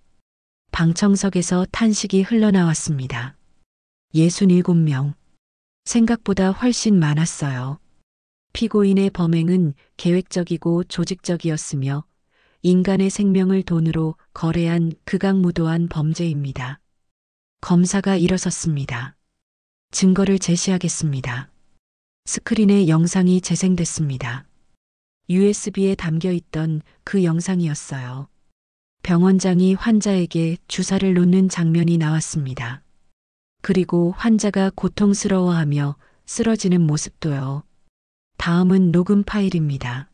방청석에서 탄식이 흘러나왔습니다. 67명. 생각보다 훨씬 많았어요. 피고인의 범행은 계획적이고 조직적이었으며 인간의 생명을 돈으로 거래한 극악무도한 범죄입니다. 검사가 일어섰습니다. 증거를 제시하겠습니다. 스크린에 영상이 재생됐습니다. USB에 담겨 있던 그 영상이었어요. 병원장이 환자에게 주사를 놓는 장면이 나왔습니다. 그리고 환자가 고통스러워하며 쓰러지는 모습도요. 다음은 녹음 파일입니다.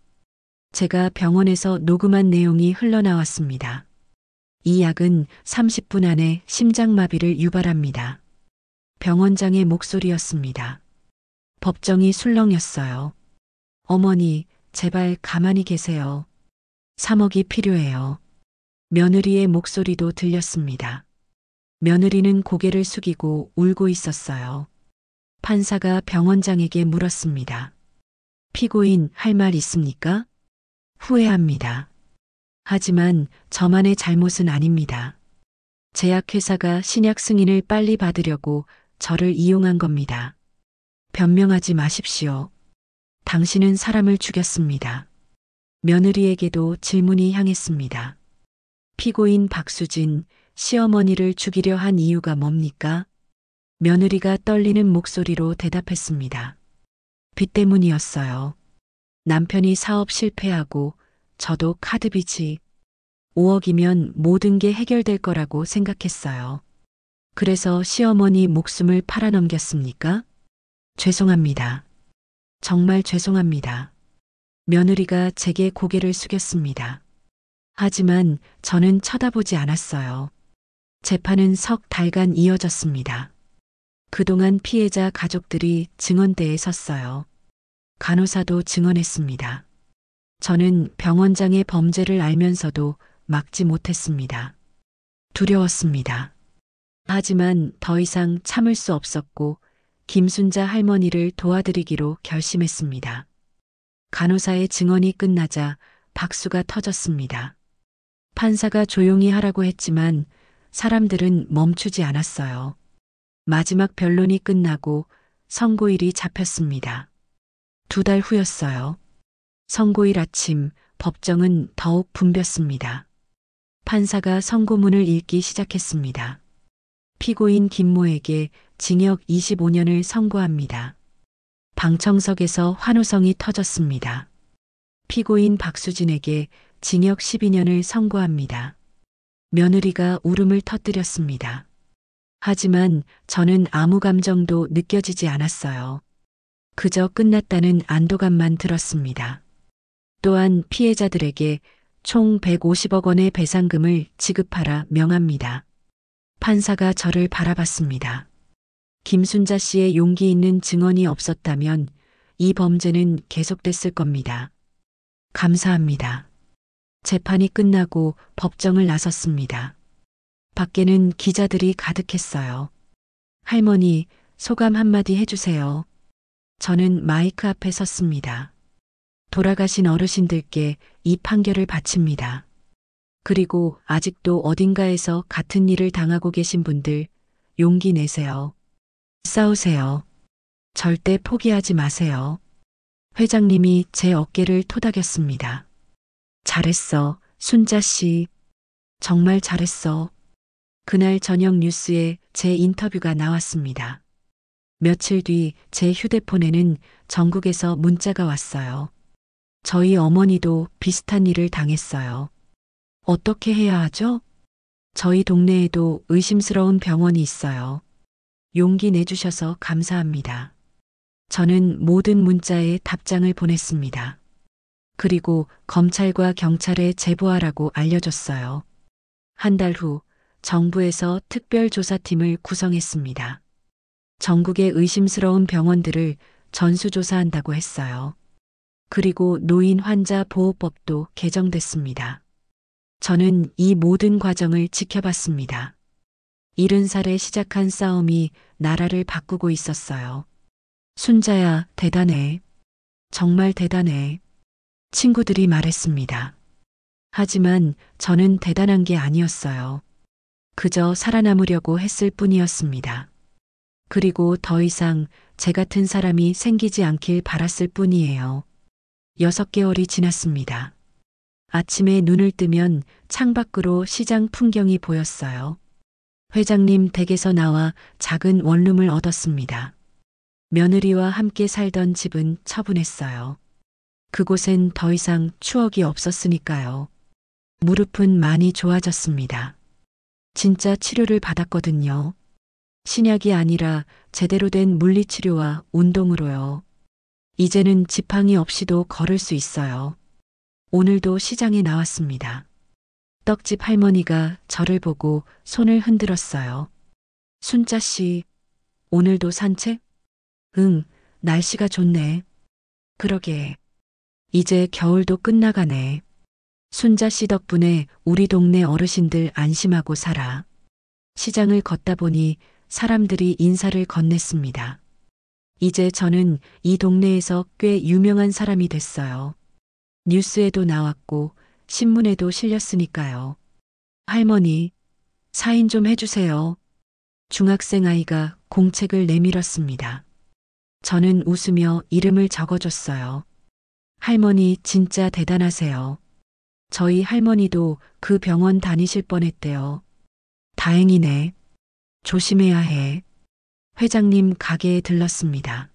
제가 병원에서 녹음한 내용이 흘러나왔습니다. 이 약은 30분 안에 심장마비를 유발합니다. 병원장의 목소리였습니다. 법정이 술렁였어요. 어머니, 제발 가만히 계세요. 3억이 필요해요. 며느리의 목소리도 들렸습니다. 며느리는 고개를 숙이고 울고 있었어요. 판사가 병원장에게 물었습니다. 피고인 할 말 있습니까? 후회합니다. 하지만 저만의 잘못은 아닙니다. 제약회사가 신약 승인을 빨리 받으려고 저를 이용한 겁니다. 변명하지 마십시오. 당신은 사람을 죽였습니다. 며느리에게도 질문이 향했습니다. 피고인 박수진, 시어머니를 죽이려 한 이유가 뭡니까? 며느리가 떨리는 목소리로 대답했습니다. 빚 때문이었어요. 남편이 사업 실패하고 저도 카드빚이 5억이면 모든 게 해결될 거라고 생각했어요. 그래서 시어머니 목숨을 팔아넘겼습니까? 죄송합니다. 정말 죄송합니다. 며느리가 제게 고개를 숙였습니다. 하지만 저는 쳐다보지 않았어요. 재판은 석 달간 이어졌습니다. 그동안 피해자 가족들이 증언대에 섰어요. 간호사도 증언했습니다. 저는 병원장의 범죄를 알면서도 막지 못했습니다. 두려웠습니다. 하지만 더 이상 참을 수 없었고 김순자 할머니를 도와드리기로 결심했습니다. 간호사의 증언이 끝나자 박수가 터졌습니다. 판사가 조용히 하라고 했지만 사람들은 멈추지 않았어요. 마지막 변론이 끝나고 선고일이 잡혔습니다. 2달 후였어요. 선고일 아침 법정은 더욱 붐볐습니다. 판사가 선고문을 읽기 시작했습니다. 피고인 김모에게 징역 25년을 선고합니다. 방청석에서 환호성이 터졌습니다. 피고인 박수진에게 징역 12년을 선고합니다. 며느리가 울음을 터뜨렸습니다. 하지만 저는 아무 감정도 느껴지지 않았어요. 그저 끝났다는 안도감만 들었습니다. 또한 피해자들에게 총 150억 원의 배상금을 지급하라 명합니다. 판사가 저를 바라봤습니다. 김순자 씨의 용기 있는 증언이 없었다면 이 범죄는 계속됐을 겁니다. 감사합니다. 재판이 끝나고 법정을 나섰습니다. 밖에는 기자들이 가득했어요. 할머니, 소감 한마디 해주세요. 저는 마이크 앞에 섰습니다. 돌아가신 어르신들께 이 판결을 바칩니다. 그리고 아직도 어딘가에서 같은 일을 당하고 계신 분들, 용기 내세요. 싸우세요. 절대 포기하지 마세요. 회장님이 제 어깨를 토닥였습니다. 잘했어, 순자 씨. 정말 잘했어. 그날 저녁 뉴스에 제 인터뷰가 나왔습니다. 며칠 뒤 제 휴대폰에는 전국에서 문자가 왔어요. 저희 어머니도 비슷한 일을 당했어요. 어떻게 해야 하죠? 저희 동네에도 의심스러운 병원이 있어요. 용기 내주셔서 감사합니다. 저는 모든 문자에 답장을 보냈습니다. 그리고 검찰과 경찰에 제보하라고 알려줬어요. 한 달 후 정부에서 특별조사팀을 구성했습니다. 전국의 의심스러운 병원들을 전수조사한다고 했어요. 그리고 노인 환자 보호법도 개정됐습니다. 저는 이 모든 과정을 지켜봤습니다. 70살에 시작한 싸움이 나라를 바꾸고 있었어요. 순자야, 대단해. 정말 대단해. 친구들이 말했습니다. 하지만 저는 대단한 게 아니었어요. 그저 살아남으려고 했을 뿐이었습니다. 그리고 더 이상 제 같은 사람이 생기지 않길 바랐을 뿐이에요. 6개월이 지났습니다. 아침에 눈을 뜨면 창밖으로 시장 풍경이 보였어요. 회장님 댁에서 나와 작은 원룸을 얻었습니다. 며느리와 함께 살던 집은 처분했어요. 그곳엔 더 이상 추억이 없었으니까요. 무릎은 많이 좋아졌습니다. 진짜 치료를 받았거든요. 신약이 아니라 제대로 된 물리치료와 운동으로요. 이제는 지팡이 없이도 걸을 수 있어요. 오늘도 시장에 나왔습니다. 떡집 할머니가 저를 보고 손을 흔들었어요. 순자 씨, 오늘도 산책? 응, 날씨가 좋네. 그러게. 이제 겨울도 끝나가네. 순자 씨 덕분에 우리 동네 어르신들 안심하고 살아. 시장을 걷다 보니 사람들이 인사를 건넸습니다. 이제 저는 이 동네에서 꽤 유명한 사람이 됐어요. 뉴스에도 나왔고 신문에도 실렸으니까요. 할머니, 사인 좀 해주세요. 중학생 아이가 공책을 내밀었습니다. 저는 웃으며 이름을 적어줬어요. 할머니 진짜 대단하세요. 저희 할머니도 그 병원 다니실 뻔했대요. 다행이네. 조심해야 해. 회장님 가게에 들렀습니다.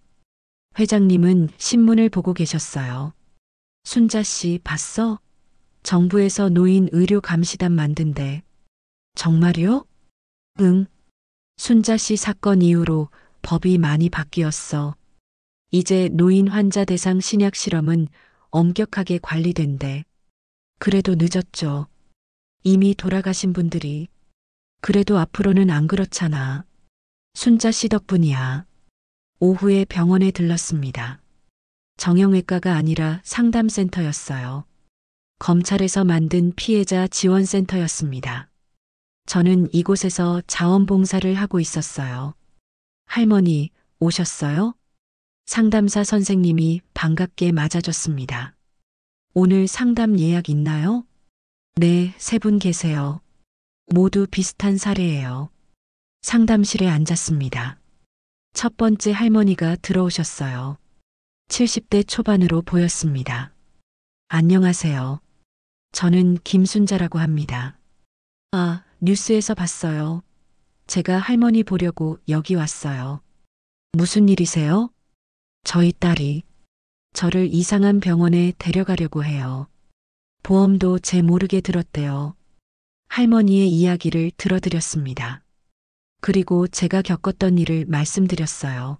회장님은 신문을 보고 계셨어요. 순자 씨 봤어? 정부에서 노인 의료 감시단 만든대. 정말요? 응. 순자 씨 사건 이후로 법이 많이 바뀌었어. 이제 노인 환자 대상 신약 실험은 엄격하게 관리된대. 그래도 늦었죠. 이미 돌아가신 분들이. 그래도 앞으로는 안 그렇잖아. 순자 씨 덕분이야. 오후에 병원에 들렀습니다. 정형외과가 아니라 상담센터였어요. 검찰에서 만든 피해자 지원센터였습니다. 저는 이곳에서 자원봉사를 하고 있었어요. 할머니, 오셨어요? 상담사 선생님이 반갑게 맞아줬습니다. 오늘 상담 예약 있나요? 네, 3분 계세요. 모두 비슷한 사례예요. 상담실에 앉았습니다. 첫 번째 할머니가 들어오셨어요. 70대 초반으로 보였습니다. 안녕하세요. 저는 김순자라고 합니다. 아, 뉴스에서 봤어요. 제가 할머니 보려고 여기 왔어요. 무슨 일이세요? 저희 딸이 저를 이상한 병원에 데려가려고 해요. 보험도 제 모르게 들었대요. 할머니의 이야기를 들어드렸습니다. 그리고 제가 겪었던 일을 말씀드렸어요.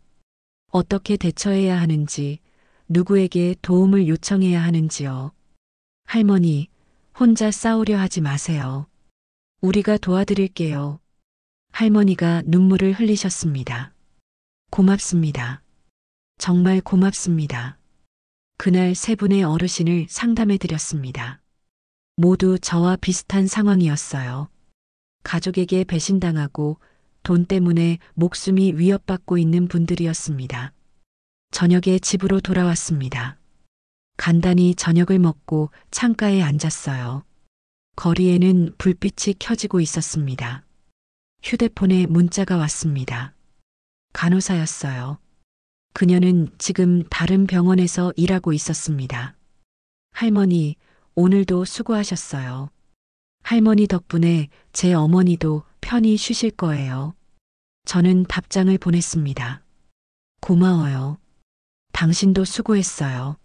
어떻게 대처해야 하는지, 누구에게 도움을 요청해야 하는지요. 할머니, 혼자 싸우려 하지 마세요. 우리가 도와드릴게요. 할머니가 눈물을 흘리셨습니다. 고맙습니다. 정말 고맙습니다. 그날 3분의 어르신을 상담해드렸습니다. 모두 저와 비슷한 상황이었어요. 가족에게 배신당하고 돈 때문에 목숨이 위협받고 있는 분들이었습니다. 저녁에 집으로 돌아왔습니다. 간단히 저녁을 먹고 창가에 앉았어요. 거리에는 불빛이 켜지고 있었습니다. 휴대폰에 문자가 왔습니다. 간호사였어요. 그녀는 지금 다른 병원에서 일하고 있었습니다. 할머니, 오늘도 수고하셨어요. 할머니 덕분에 제 어머니도 편히 쉬실 거예요. 저는 답장을 보냈습니다. 고마워요. 당신도 수고했어요.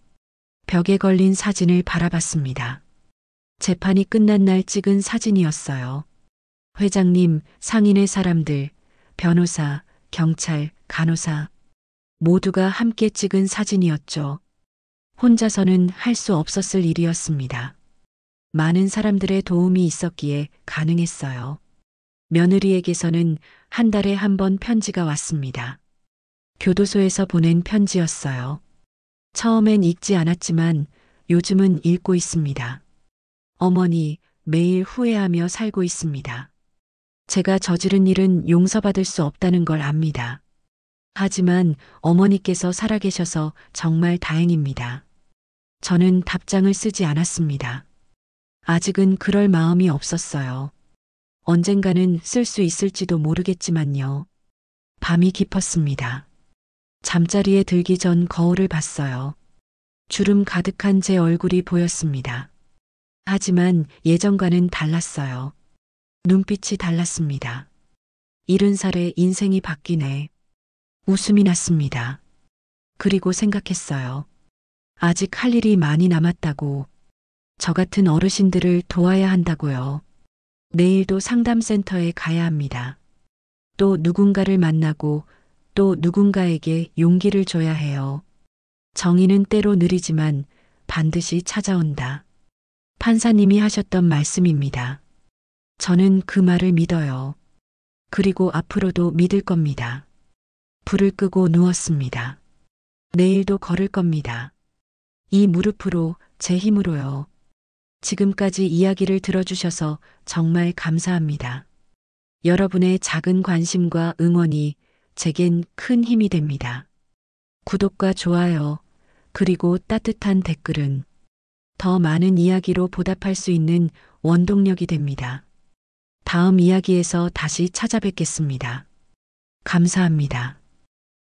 벽에 걸린 사진을 바라봤습니다. 재판이 끝난 날 찍은 사진이었어요. 회장님, 상인의 사람들, 변호사, 경찰, 간호사, 모두가 함께 찍은 사진이었죠. 혼자서는 할 수 없었을 일이었습니다. 많은 사람들의 도움이 있었기에 가능했어요. 며느리에게서는 한 달에 1번 편지가 왔습니다. 교도소에서 보낸 편지였어요. 처음엔 읽지 않았지만 요즘은 읽고 있습니다. 어머니, 매일 후회하며 살고 있습니다. 제가 저지른 일은 용서받을 수 없다는 걸 압니다. 하지만 어머니께서 살아계셔서 정말 다행입니다. 저는 답장을 쓰지 않았습니다. 아직은 그럴 마음이 없었어요. 언젠가는 쓸 수 있을지도 모르겠지만요. 밤이 깊었습니다. 잠자리에 들기 전 거울을 봤어요. 주름 가득한 제 얼굴이 보였습니다. 하지만 예전과는 달랐어요. 눈빛이 달랐습니다. 70살의 인생이 바뀌네. 웃음이 났습니다. 그리고 생각했어요. 아직 할 일이 많이 남았다고. 저 같은 어르신들을 도와야 한다고요. 내일도 상담센터에 가야 합니다. 또 누군가를 만나고 또 누군가에게 용기를 줘야 해요. 정의는 때로 느리지만 반드시 찾아온다. 판사님이 하셨던 말씀입니다. 저는 그 말을 믿어요. 그리고 앞으로도 믿을 겁니다. 불을 끄고 누웠습니다. 내일도 걸을 겁니다. 이 무릎으로, 제 힘으로요. 지금까지 이야기를 들어주셔서 정말 감사합니다. 여러분의 작은 관심과 응원이 제겐 큰 힘이 됩니다. 구독과 좋아요, 그리고 따뜻한 댓글은 더 많은 이야기로 보답할 수 있는 원동력이 됩니다. 다음 이야기에서 다시 찾아뵙겠습니다. 감사합니다.